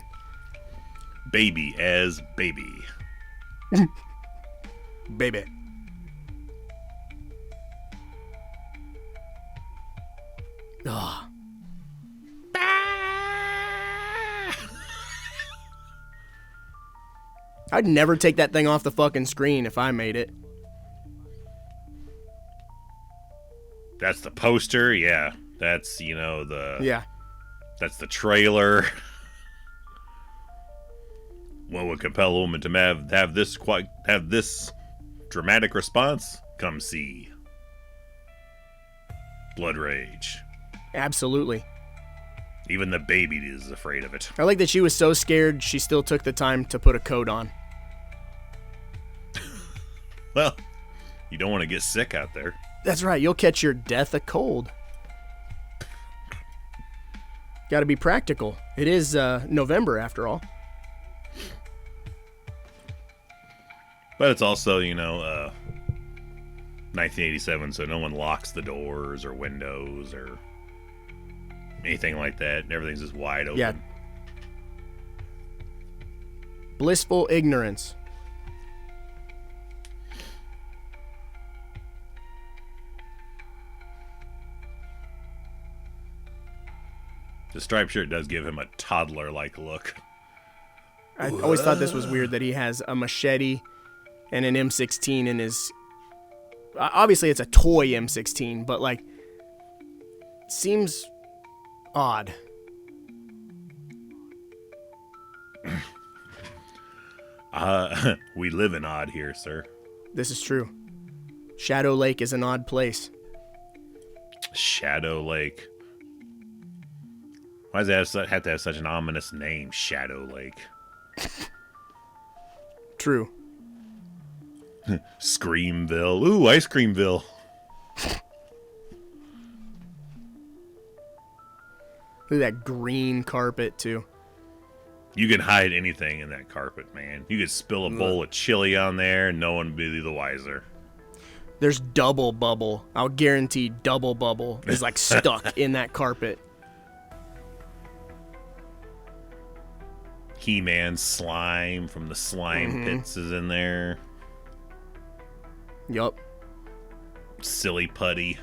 Baby as baby. Baby. Ugh. I'd never take that thing off the fucking screen if I made it. That's the poster, yeah. That's, you know, Yeah. That's the trailer. What would compel a woman to have this dramatic response? Come see. Blood Rage. Absolutely. Even the baby is afraid of it. I like that she was so scared she still took the time to put a coat on. Well, you don't want to get sick out there. That's right, you'll catch your death a cold. Gotta be practical. It is November after all. But it's also, you know, 1987, so no one locks the doors or windows or anything like that. Everything's just wide open. Yeah. Blissful ignorance. The striped shirt does give him a toddler-like look. I always thought this was weird that he has a machete and an M16 in his... Obviously, it's a toy M16, but, like, seems odd. We live in odd here, sir. This is true. Shadow Lake is an odd place. Shadow Lake. Why does that have to have such an ominous name, Shadow Lake? True. Screamville. Ooh, Ice Creamville. Look at that green carpet, too. You can hide anything in that carpet, man. You could spill a bowl of chili on there and no one would be the wiser. There's double bubble. I'll guarantee double bubble is, like, stuck in that carpet. He-Man slime from the slime pits is in there. Yup. Silly Putty.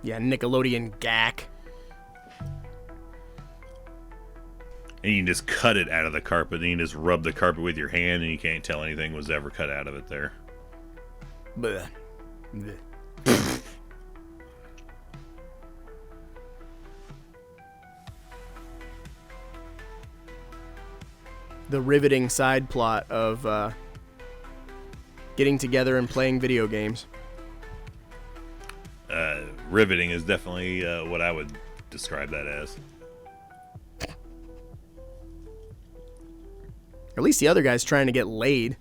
Yeah, Nickelodeon Gak. And you can just cut it out of the carpet. Then you just rub the carpet with your hand, and you can't tell anything was ever cut out of it there. Bleh. Bleh. The riveting side plot of getting together and playing video games. Riveting is definitely what I would describe that as. At least the other guy's trying to get laid.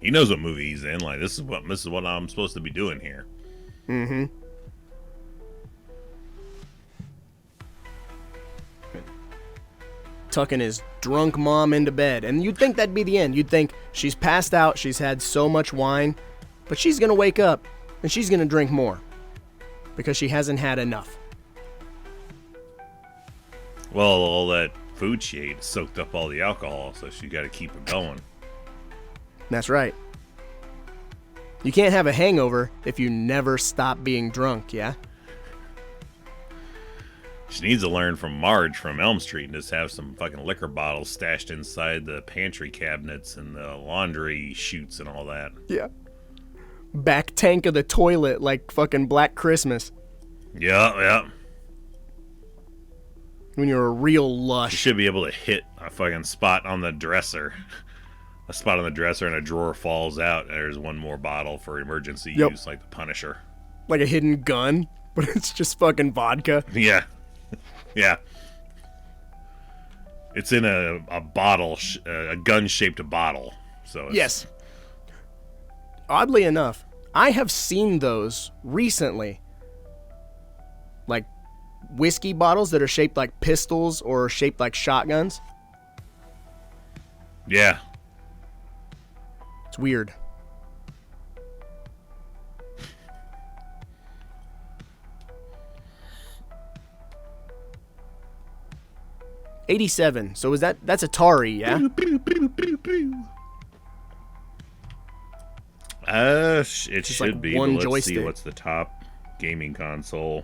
He knows what movie he's in. Like, this is what I'm supposed to be doing here. Mm-hmm. Tucking his drunk mom into bed. And you'd think that'd be the end. You'd think she's passed out, she's had so much wine, but she's gonna wake up and she's gonna drink more. Because she hasn't had enough. Well, all that food she ate soaked up all the alcohol, so she got to keep it going. That's right. You can't have a hangover if you never stop being drunk, yeah? She needs to learn from Marge from Elm Street and just have some fucking liquor bottles stashed inside the pantry cabinets and the laundry chutes and all that. Yeah. Back tank of the toilet like fucking Black Christmas. Yeah. When you're a real She lush. should be able to hit a fucking spot on the dresser. A spot on the dresser and a drawer falls out and there's one more bottle for emergency use, like the Punisher. Like a hidden gun, but it's just fucking vodka. Yeah. Yeah. It's in a bottle, a gun-shaped bottle. So it's, Yes. Oddly enough, I have seen those recently. Like whiskey bottles that are shaped like pistols or shaped like shotguns. Yeah. It's weird. '87. So is that's Atari, yeah? It Just should like be. one But let's see joystick. what's the top gaming console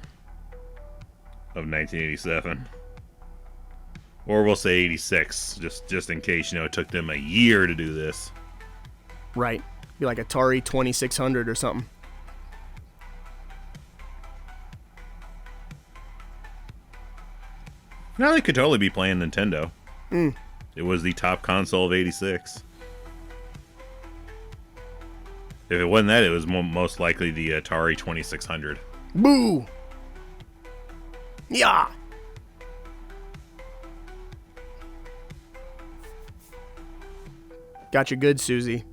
of 1987. Or we'll say 86, just in case, it took them a year to do this. Right. Be like Atari 2600 or something. No, they could totally be playing Nintendo. It was the top console of 86. If it wasn't that, it was most likely the Atari 2600. Boo! Yeah! Got you good, Susie.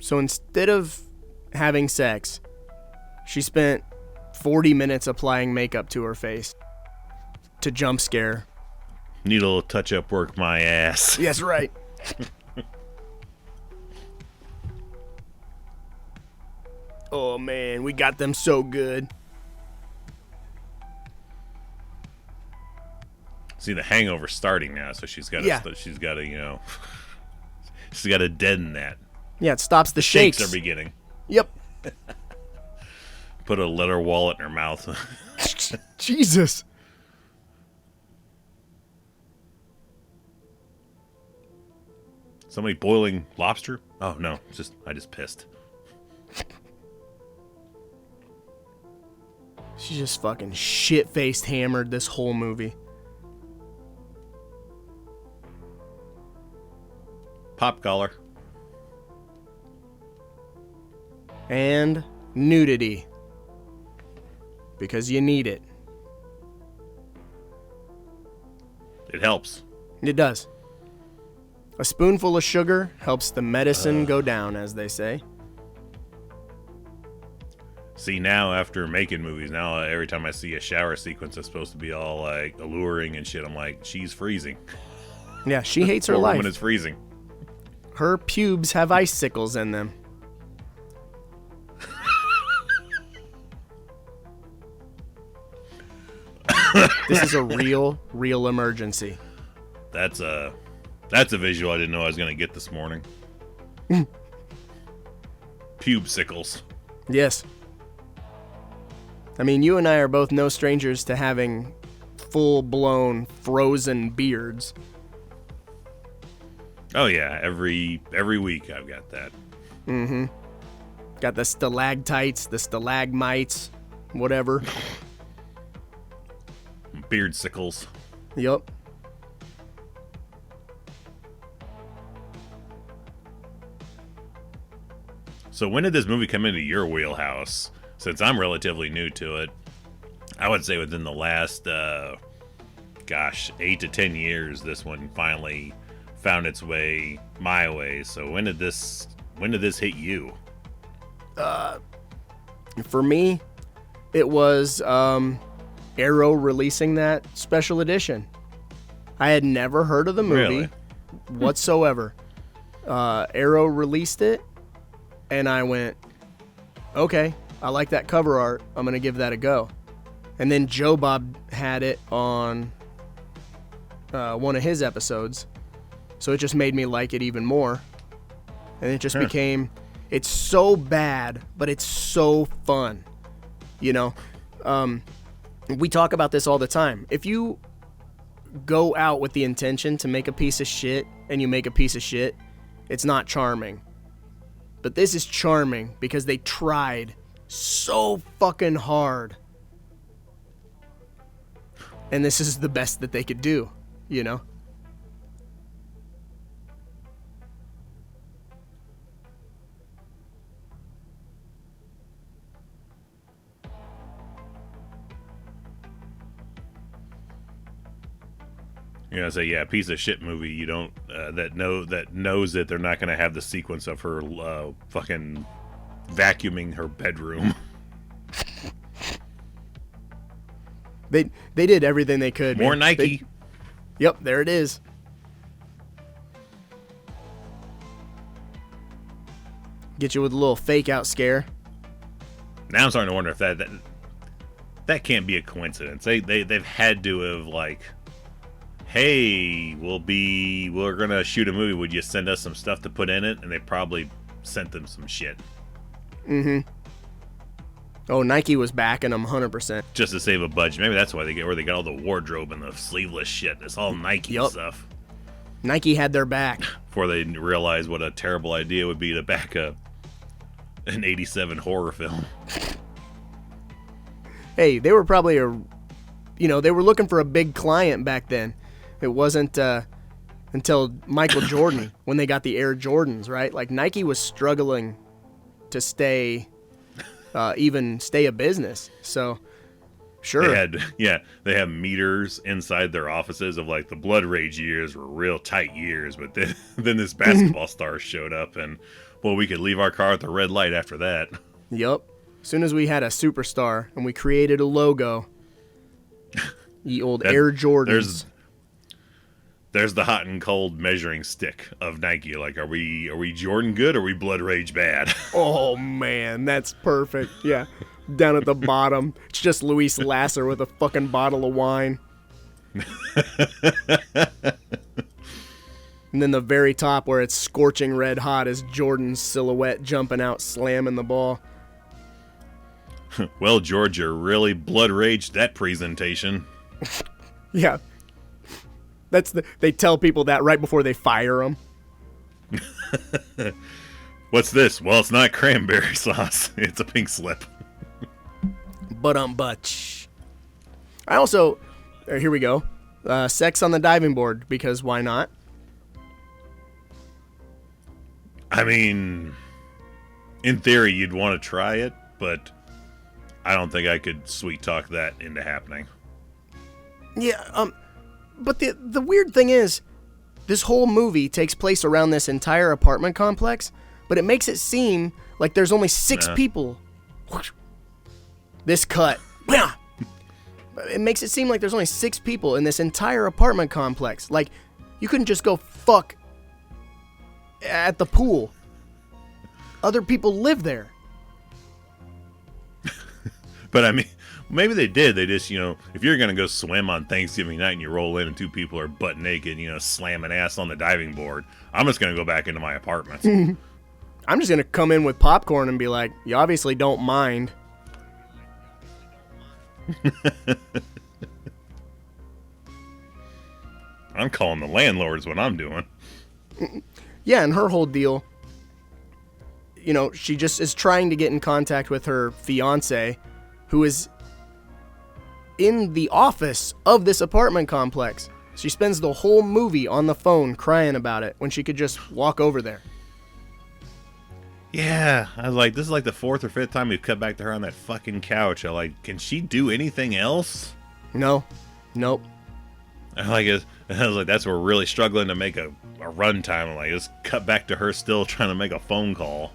So instead of having sex, she spent 40 minutes applying makeup to her face to jump scare. Need a little touch-up work, my ass. Yes, right. Oh man, we got them so good. See, the hangover starting now, so she's got to, Yeah. she's got to, she's got to deaden that. Yeah, it stops the Shakes shakes. are beginning. Yep. Put a leather wallet in her mouth. Jesus. Somebody boiling lobster? Oh no, I just pissed. She just fucking shit-faced hammered this whole movie. Pop collar. And nudity. Because you need it. It helps. It does. A spoonful of sugar helps the medicine go down, as they say. See, now after making movies, now every time I see a shower sequence that's supposed to be all like alluring and shit, I'm like, she's freezing. Yeah, she hates her Poor life. woman is freezing. Her pubes have icicles in them. This is a real emergency. That's That's a visual I didn't know I was going to get this morning. Pubesicles. Yes. I mean, you and I are both no strangers to having full-blown frozen beards. Oh yeah, every week I've got that. Mm-hmm. Got the stalactites, the stalagmites, whatever. Beard sickles. Yup. So when did this movie come into your wheelhouse? Since I'm relatively new to it, I would say within the last, 8 to 10 years, this one finally found its way my way. So when did this hit you? For me, it was Arrow releasing that special edition. I had never heard of the movie Really? whatsoever. Arrow released it, and I went, okay, I like that cover art. I'm going to give that a go. And then Joe Bob had it on one of his episodes, so it just made me like it even more. And it just became, it's so bad, but it's so fun. You know, we talk about this all the time. If you go out with the intention to make a piece of shit and you make a piece of shit, it's not charming. But this is charming because they tried so fucking hard. And this is the best that they could do, you know? You know, say, yeah, piece of shit movie. You don't that knows that they're not going to have the sequence of her fucking vacuuming her bedroom. They did everything they could. More man. Nike. Yep, there it is. Get you with a little fake out scare. Now I'm starting to wonder if that can't be a coincidence. They've had to have like, hey, we're gonna shoot a movie. Would you send us some stuff to put in it? And they probably sent them some shit. Mm-hmm. Oh, Nike was backing them 100%. Just to save a budget. Maybe that's why they got all the wardrobe and the sleeveless shit. It's all Nike stuff. Nike had their back. Before they realized what a terrible idea it would be to back up an 87 horror film. Hey, they were probably they were looking for a big client back then. It wasn't until Michael Jordan when they got the Air Jordans, right? Like Nike was struggling to stay a business. So, sure. They have meters inside their offices of like the Blood Rage years were real tight years, but then this basketball star showed up and, well, we could leave our car at the red light after that. Yup. As soon as we had a superstar and we created a logo, the old Air Jordans. There's the hot and cold measuring stick of Nike. Like, are we Jordan good or are we Blood Rage bad? Oh, man, that's perfect. Yeah. Down at the bottom, it's just Luis Lasser with a fucking bottle of wine. And then the very top where it's scorching red hot is Jordan's silhouette jumping out, slamming the ball. Well, Georgia really Blood Raged that presentation. Yeah. They tell people that right before they fire them. What's this? Well, it's not cranberry sauce. It's a pink slip. But I also, here we go. Sex on the diving board, because why not? I mean, in theory, you'd want to try it, but I don't think I could sweet talk that into happening. Yeah, but the weird thing is, this whole movie takes place around this entire apartment complex, but it makes it seem like there's only 6 people. This cut. It makes it seem like there's only 6 people in this entire apartment complex. Like, you couldn't just go fuck at the pool. Other people live there. But I mean, maybe they did. They just, if you're going to go swim on Thanksgiving night and you roll in and two people are butt naked, slamming ass on the diving board, I'm just going to go back into my apartment. I'm just going to come in with popcorn and be like, you obviously don't mind. I'm calling the landlord is what I'm doing. Yeah, and her whole deal, she just is trying to get in contact with her fiance, who is in the office of this apartment complex. She spends the whole movie on the phone crying about it when she could just walk over there. Yeah, I was like, this is like the fourth or fifth time we've cut back to her on that fucking couch. I'm like, can she do anything else? No. Nope. I was like, that's where we're really struggling to make a run time. I'm like, just cut back to her still trying to make a phone call.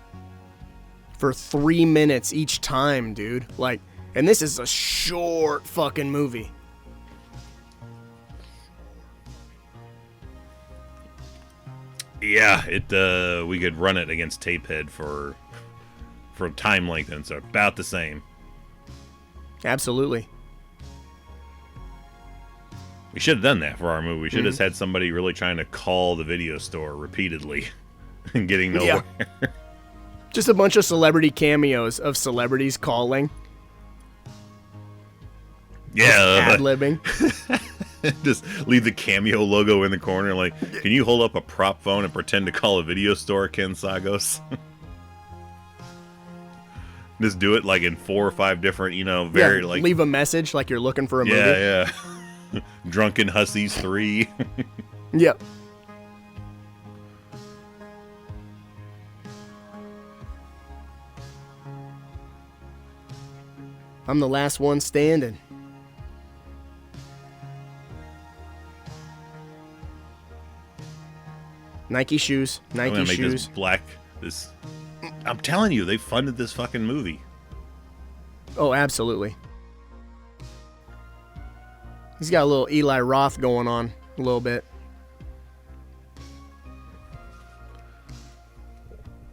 For 3 minutes each time, dude. Like, and this is a short fucking movie. Yeah, we could run it against Tapehead for time length, and it's about the same. Absolutely. We should have done that for our movie. We should have had somebody really trying to call the video store repeatedly and getting nowhere. Yeah. Just a bunch of celebrity cameos of celebrities calling. Yeah. Ad-libbing. Just leave the cameo logo in the corner. Like, can you hold up a prop phone and pretend to call a video store, Ken Sagos? Just do it like in 4 or 5 different, like... leave a message like you're looking for a movie. Yeah. Drunken Hussies 3. Yep. I'm the last one standing. Nike shoes. I'm gonna make this. I'm telling you, they funded this fucking movie. Oh, absolutely. He's got a little Eli Roth going on a little bit.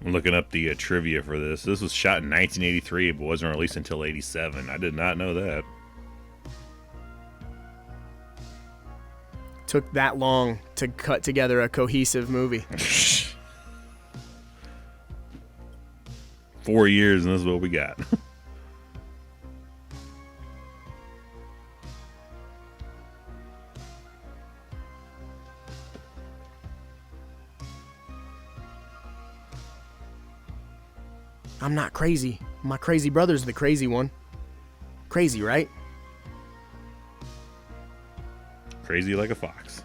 I'm looking up the trivia for this. This was shot in 1983, but wasn't released until 87. I did not know that. Took that long to cut together a cohesive movie. 4 years, and this is what we got. I'm not crazy. My crazy brother's the crazy one. Crazy, right? Crazy like a fox.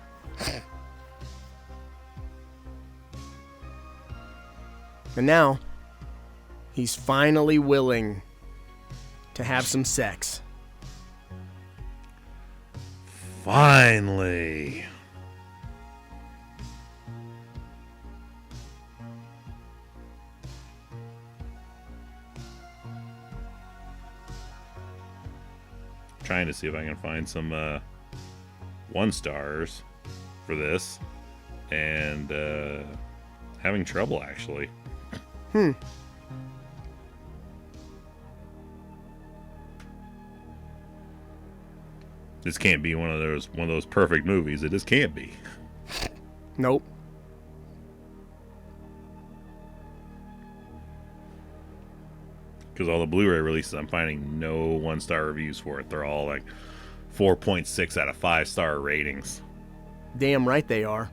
And now, he's finally willing to have some sex. Finally. Trying to see if I can find some 1 stars for this, and having trouble actually. This can't be one of those perfect movies. It just can't be. Nope. Because all the Blu-ray releases, I'm finding no 1-star reviews for it. They're all like 4.6 out of 5-star ratings. Damn right they are.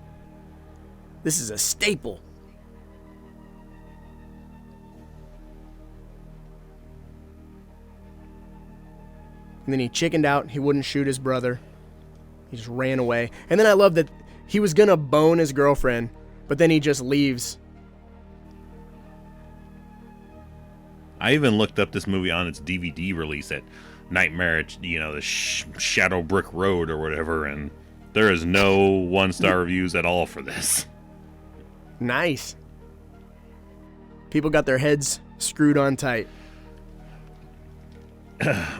This is a staple. And then he chickened out. He wouldn't shoot his brother. He just ran away. And then I love that he was going to bone his girlfriend, but then he just leaves. I even looked up this movie on its DVD release at Nightmare, the Shadow Brick Road or whatever, and there is no 1-star reviews at all for this. Nice. People got their heads screwed on tight.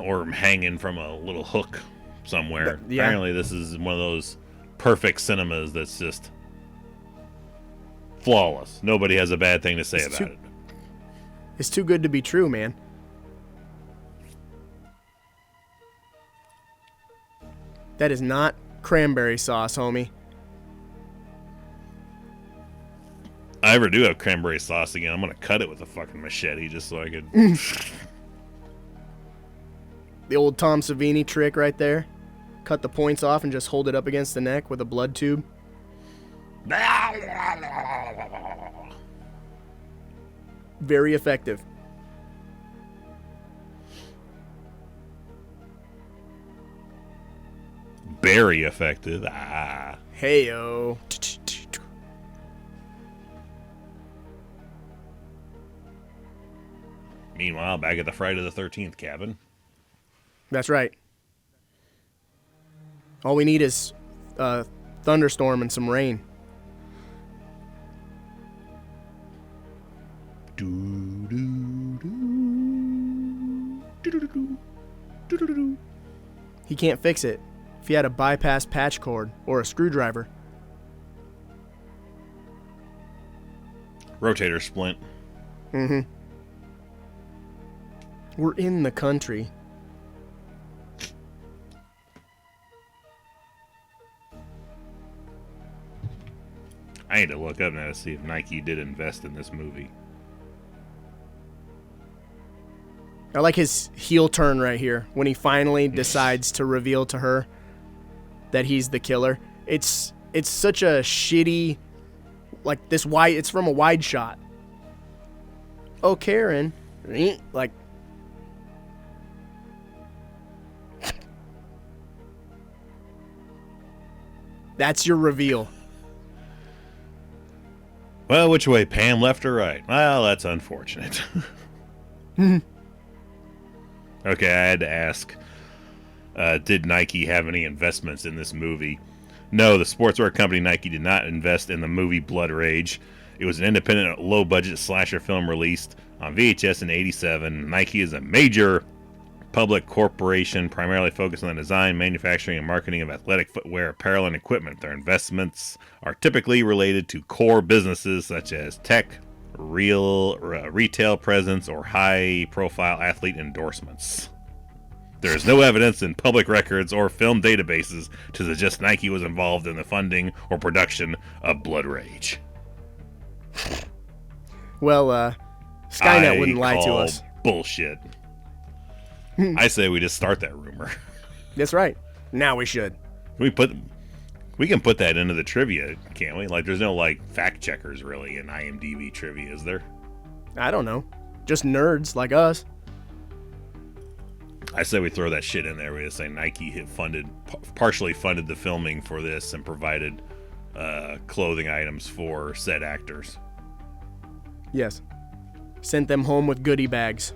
Or hanging from a little hook somewhere. Yeah. Apparently this is one of those perfect cinemas that's just flawless. Nobody has a bad thing to say about it. It's too good to be true, man. That is not cranberry sauce, homie. I ever do have cranberry sauce again, I'm gonna cut it with a fucking machete just so I could. The old Tom Savini trick right there. Cut the points off and just hold it up against the neck with a blood tube. Very effective. Very effective. Ah. Heyo. Meanwhile, back at the Friday the 13th cabin. That's right. All we need is a thunderstorm and some rain. He can't fix it if he had a bypass patch cord or a screwdriver. Rotator splint. Mm-hmm. We're in the country. I need to look up now to see if Nike did invest in this movie. I like his heel turn right here when he finally decides to reveal to her that he's the killer. It's such a shitty, like this wide. It's from a wide shot. Oh, Karen, like. That's your reveal. Well, which way, Pam, left or right? Well, that's unfortunate. Okay, I had to ask, did Nike have any investments in this movie? No, the sportswear company Nike did not invest in the movie Blood Rage. It was an independent, low-budget slasher film released on VHS in '87. Nike is a major public corporation primarily focused on the design, manufacturing, and marketing of athletic footwear, apparel, and equipment. Their investments are typically related to core businesses such as tech, retail presence, or high-profile athlete endorsements. There is no evidence in public records or film databases to suggest Nike was involved in the funding or production of Blood Rage. Well, Skynet wouldn't lie to us. Bullshit. I say we just start that rumor. That's right. Now we should. We can put that into the trivia, can't we? Like, there's no like fact checkers really in IMDb trivia, is there? I don't know. Just nerds like us. I say we throw that shit in there. We just say Nike had partially funded the filming for this and provided clothing items for said actors. Yes. Sent them home with goodie bags.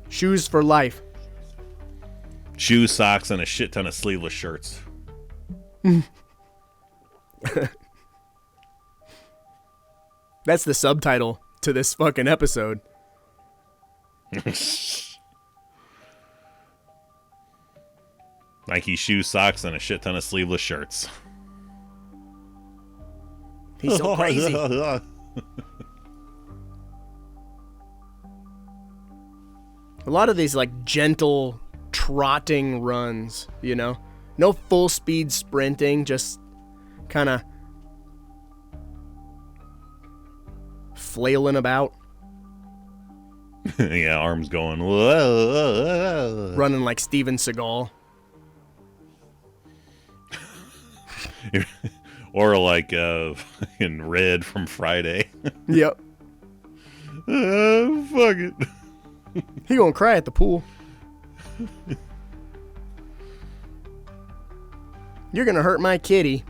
Shoes for life. Shoes, socks, and a shit ton of sleeveless shirts. That's the subtitle to this fucking episode. Nike shoes, socks, and a shit ton of sleeveless shirts. He's so crazy. A lot of these like gentle trotting runs, you know? No full speed sprinting, just kind of flailing about. Yeah, arms going. Whoa. Running like Steven Seagal. Or like in Red from Friday. Yep. Fuck it. He gonna cry at the pool. You're gonna hurt my kitty.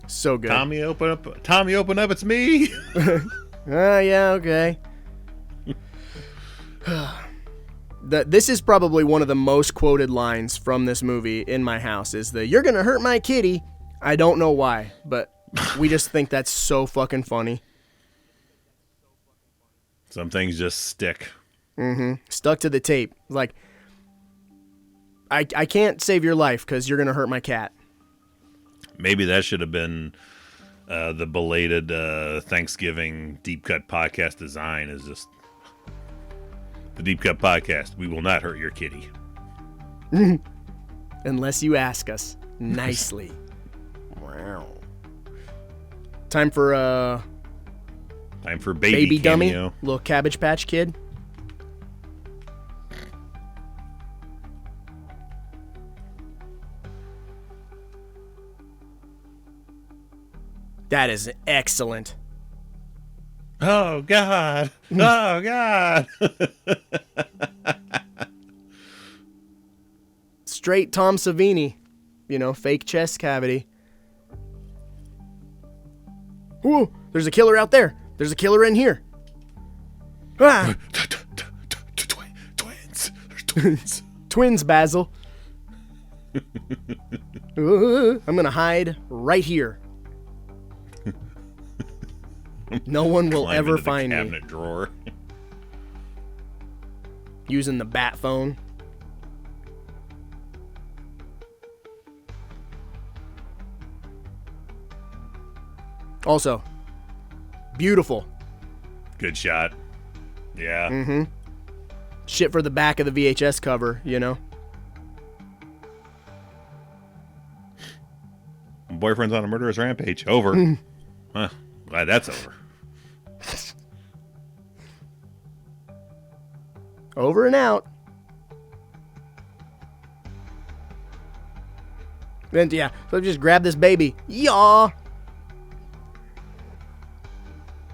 So good. Tommy, open up. Tommy, open up. It's me. Yeah, okay. This is probably one of the most quoted lines from this movie in my house is the "You're gonna hurt my kitty." I don't know why, but we just think that's so fucking funny. Some things just stick. Mm-hmm. Stuck to the tape. Like, I can't save your life because you're gonna hurt my cat. Maybe that should have been the belated Thanksgiving Deep Cut podcast design. Is just the Deep Cut podcast. We will not hurt your kitty. unless you ask us nicely. Time for baby dummy, cameo. little Cabbage Patch Kid. That is excellent. Oh God! Oh God! Straight Tom Savini, fake chest cavity. Ooh, there's a killer out there. There's a killer in here. Ah. Twins. There's twins. Twins, Basil. I'm gonna hide right here. No one will Climb ever into the find me. cabinet drawer. Using the bat phone. Also, beautiful. Good shot. Yeah. Mm-hmm. Shit for the back of the VHS cover, Boyfriend's on a murderous rampage. Over. Huh. Glad that's over. Over and out. Then, so just grab this baby. Yaw!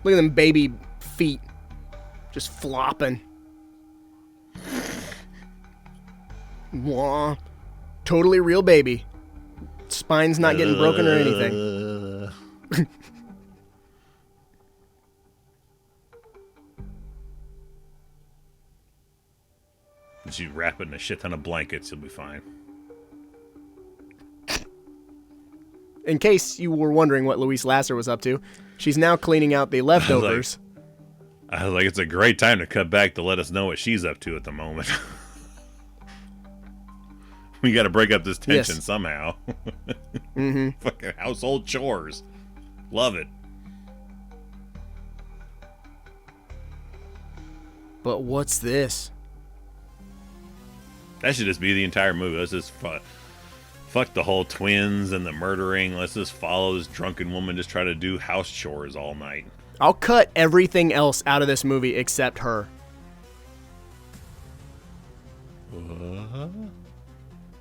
Look at them baby feet. Just flopping. Wah. Totally real baby. Spine's not getting broken or anything. Just you wrap it in a shit ton of blankets, you'll be fine. In case you were wondering what Louise Lasser was up to, she's now cleaning out the leftovers. I was like, it's a great time to cut back to let us know what she's up to at the moment. We got to break up this tension somehow. Mm-hmm. Fucking household chores. Love it. But what's this? That should just be the entire movie. Let's just fuck the whole twins and the murdering. Let's just follow this drunken woman just try to do house chores all night. I'll cut everything else out of this movie except her.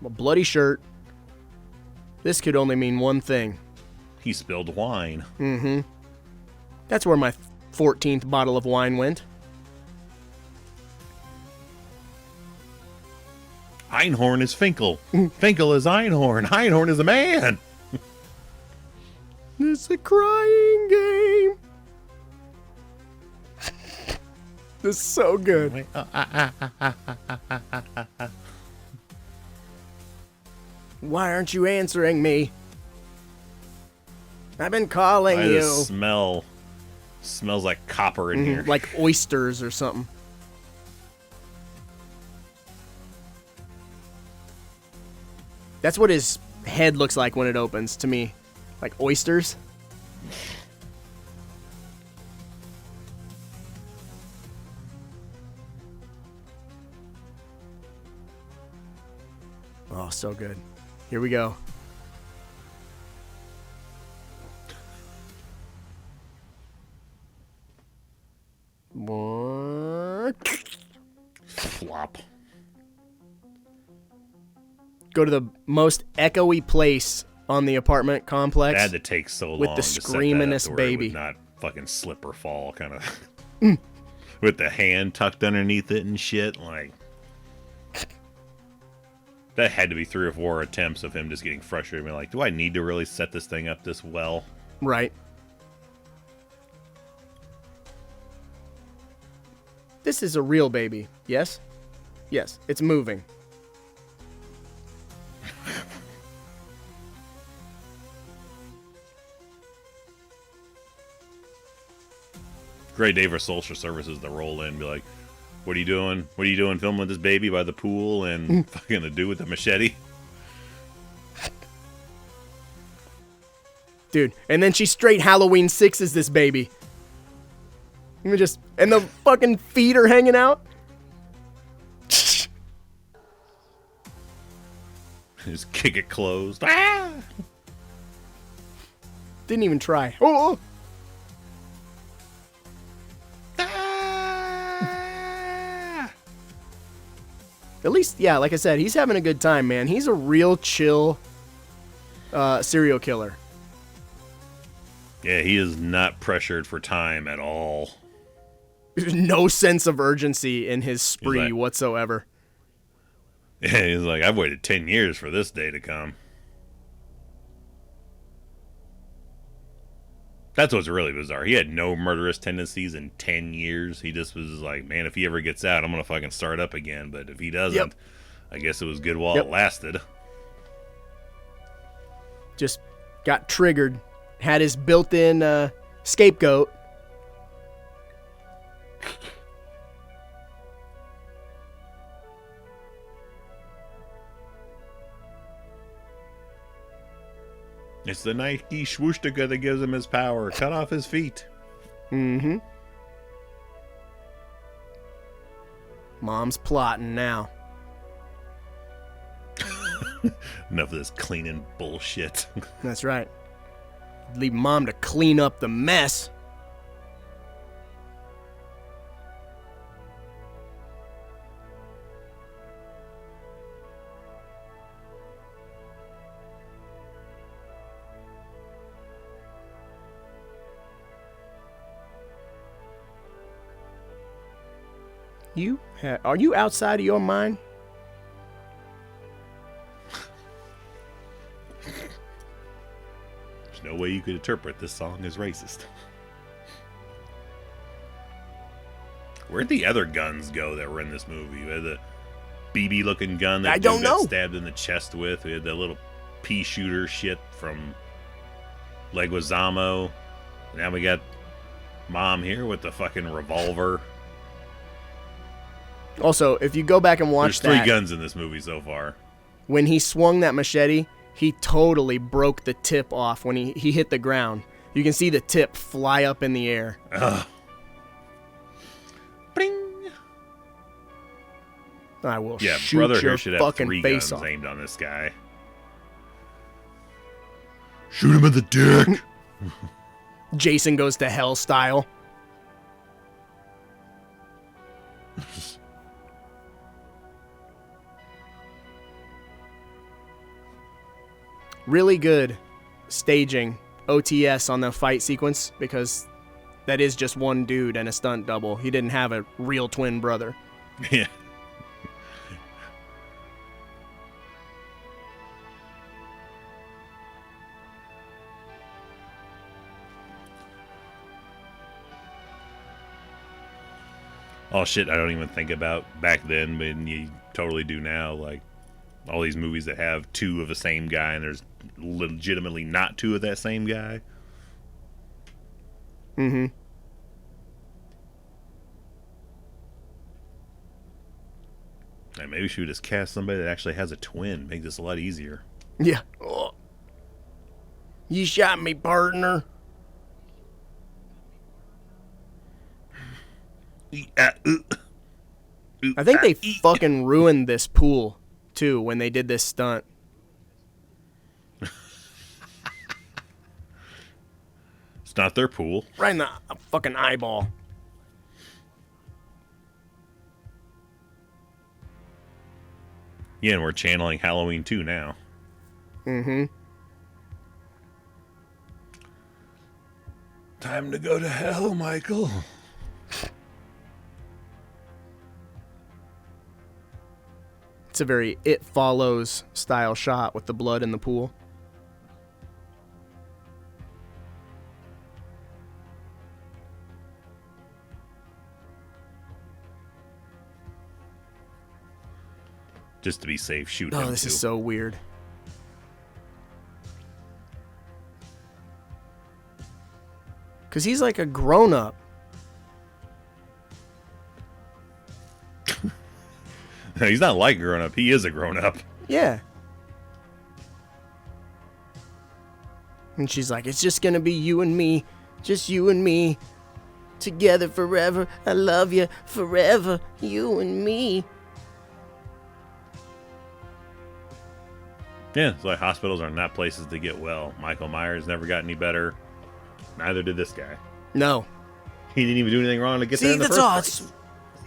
A bloody shirt. This could only mean one thing. He spilled wine. Mm-hmm. That's where my 14th bottle of wine went. Einhorn is Finkel. Finkel is Einhorn. Einhorn is a man. It's a crying game. This is so good. Why aren't you answering me? I've been calling you. This smells like copper in here. Like oysters or something. That's what his head looks like when it opens to me. Like oysters. Oh, so good. Here we go. What? Flop. Go to the most echoey place on the apartment complex. That had to take so long with the to set that up screamingest to where it baby. would not fucking slip or fall, kind of. With the hand tucked underneath it and shit, like. That had to be 3 or 4 attempts of him just getting frustrated. Being like, do I need to really set this thing up this well? Right. This is a real baby, yes? Yes, it's moving. Great day for social services to roll in and be like, what are you doing? What are you doing filming with this baby by the pool and fucking a dude with a machete? Dude, and then she straight Halloween 6's this baby. Let me just, and the fucking feet are hanging out. Just kick it closed. Ah! Didn't even try. Oh! Ah! At least, yeah, like I said, he's having a good time, man. He's a real chill serial killer. Yeah, he is not pressured for time at all. There's no sense of urgency in his spree He's like- whatsoever. Yeah, he's like, I've waited 10 years for this day to come. That's what's really bizarre. He had no murderous tendencies in 10 years. He just was like, man, if he ever gets out, I'm going to fucking start up again. But if he doesn't, Yep. I guess it was good while it lasted. Just got triggered. Had his built-in scapegoat. It's the Nike swooshtica that gives him his power. Cut off his feet. Mm-hmm. Mom's plotting now. Enough of this cleaning bullshit. That's right. Leave Mom to clean up the mess. Are you outside of your mind? There's no way you could interpret this song as racist. Where'd the other guns go that were in this movie? We had the BB-looking gun that I don't dude got know. stabbed in the chest with. We had that little pea shooter shit from Leguizamo. Now we got Mom here with the fucking revolver. Also, if you go back and watch There's 3 that, guns in this movie so far. when he swung that machete, he totally broke the tip off when he hit the ground. You can see the tip fly up in the air. Ugh. Bing. I will Yeah, shoot brother your here should have fucking 3 face guns off. aimed on this guy. Shoot him in the dick. Jason goes to hell style. Really good staging OTS on the fight sequence because that is just one dude and a stunt double. He didn't have a real twin brother. Yeah. Oh shit, I don't even think about back then, but you totally do now. Like all these movies that have 2 of the same guy and there's legitimately not 2 of that same guy. Mm-hmm. And maybe we should just cast somebody that actually has a twin. Make this a lot easier. Yeah. Oh. You shot me, partner. I think they fucking ruined this pool, too, when they did this stunt. It's not their pool. Right in the fucking eyeball. Yeah, and we're channeling Halloween 2 now. Mm-hmm. Time to go to hell, Michael. It's a very It Follows style shot with the blood in the pool. Just to be safe, shoot him Oh, this too. is so weird. Because he's like a grown-up. He's not like grown up. He is a grown up. Yeah. And she's like, it's just gonna be you and me. Just you and me. Together forever. I love you forever. You and me. Yeah, it's like hospitals are not places to get well. Michael Myers never got any better. Neither did this guy. No. He didn't even do anything wrong to get there in the that's first all.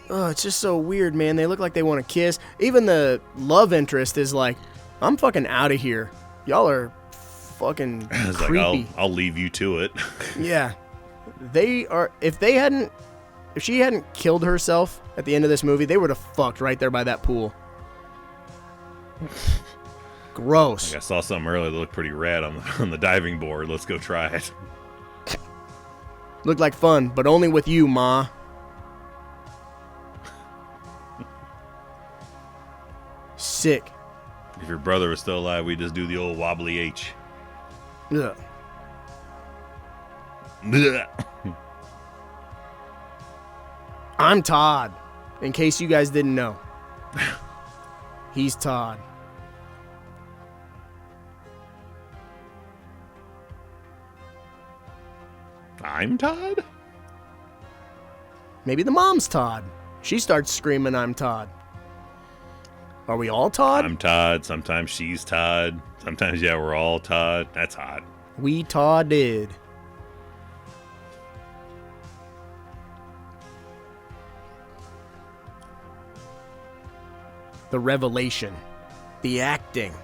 place. It's just so weird, man. They look like they want to kiss. Even the love interest is like, I'm fucking out of here. Y'all are fucking It's creepy. like, I'll leave you to it. Yeah. They are. If she hadn't killed herself at the end of this movie, they would have fucked right there by that pool. Gross. Like I saw something earlier that looked pretty rad on the diving board. Let's go try it. Looked like fun, but only with you, Ma. Sick. If your brother was still alive, we'd just do the old wobbly H. Ugh. Blech. I'm Todd, in case you guys didn't know. He's Todd. I'm Todd? Maybe the mom's Todd. She starts screaming, I'm Todd. Are we all Todd? I'm Todd. Sometimes she's Todd. Sometimes, yeah, we're all Todd. That's hot. We Todd did. The revelation, the acting,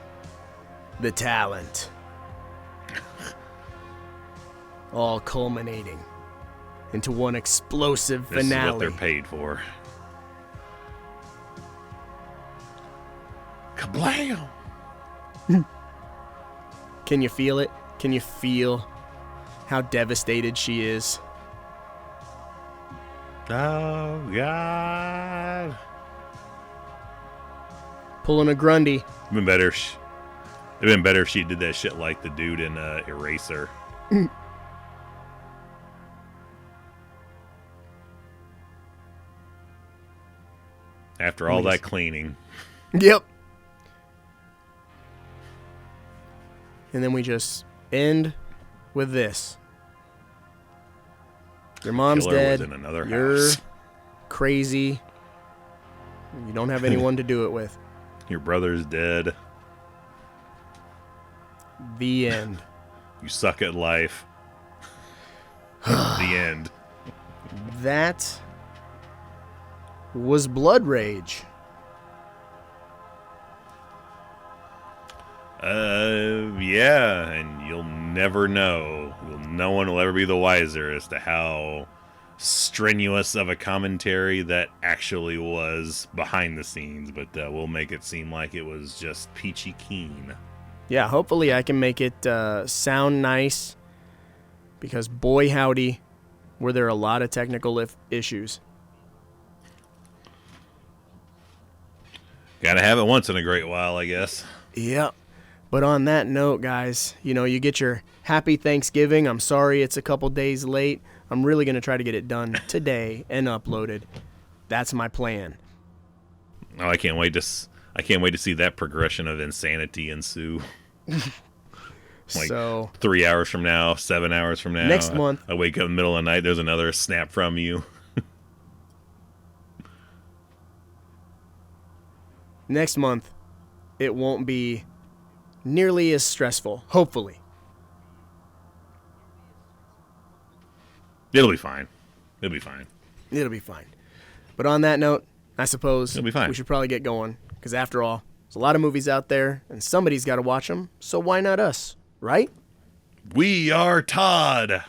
the talent. All culminating into one explosive This is what finale. they're paid for. Kablam! Can you feel it? Can you feel how devastated she is? Oh, God. Pulling a Grundy. It'd been better if she did that shit like the dude in Eraser. After all that cleaning. Yep. And then we just end with this. Your mom's Killer dead. was in another You're house. crazy. You don't have anyone to do it with. Your brother's dead. The end. You suck at life. The end. That was Blood Rage. Yeah, and you'll never know. No one will ever be the wiser as to how strenuous of a commentary that actually was behind the scenes, but we'll make it seem like it was just peachy keen. Yeah, hopefully I can make it sound nice, because boy howdy, were there a lot of technical issues. Gotta have it once in a great while, I guess. Yep. But on that note, guys, you get your happy Thanksgiving. I'm sorry it's a couple days late. I'm really going to try to get it done today and uploaded. That's my plan. Oh, I can't wait to see that progression of insanity ensue. Like So 3 hours from now, 7 hours from now. Next month. I wake up in the middle of the night, there's another snap from you. next month, it won't be nearly as stressful, hopefully. It'll be fine. It'll be fine. It'll be fine. But on that note, I suppose It'll be fine. we should probably get going, because after all, there's a lot of movies out there, and somebody's got to watch them, so why not us, right? We are Todd.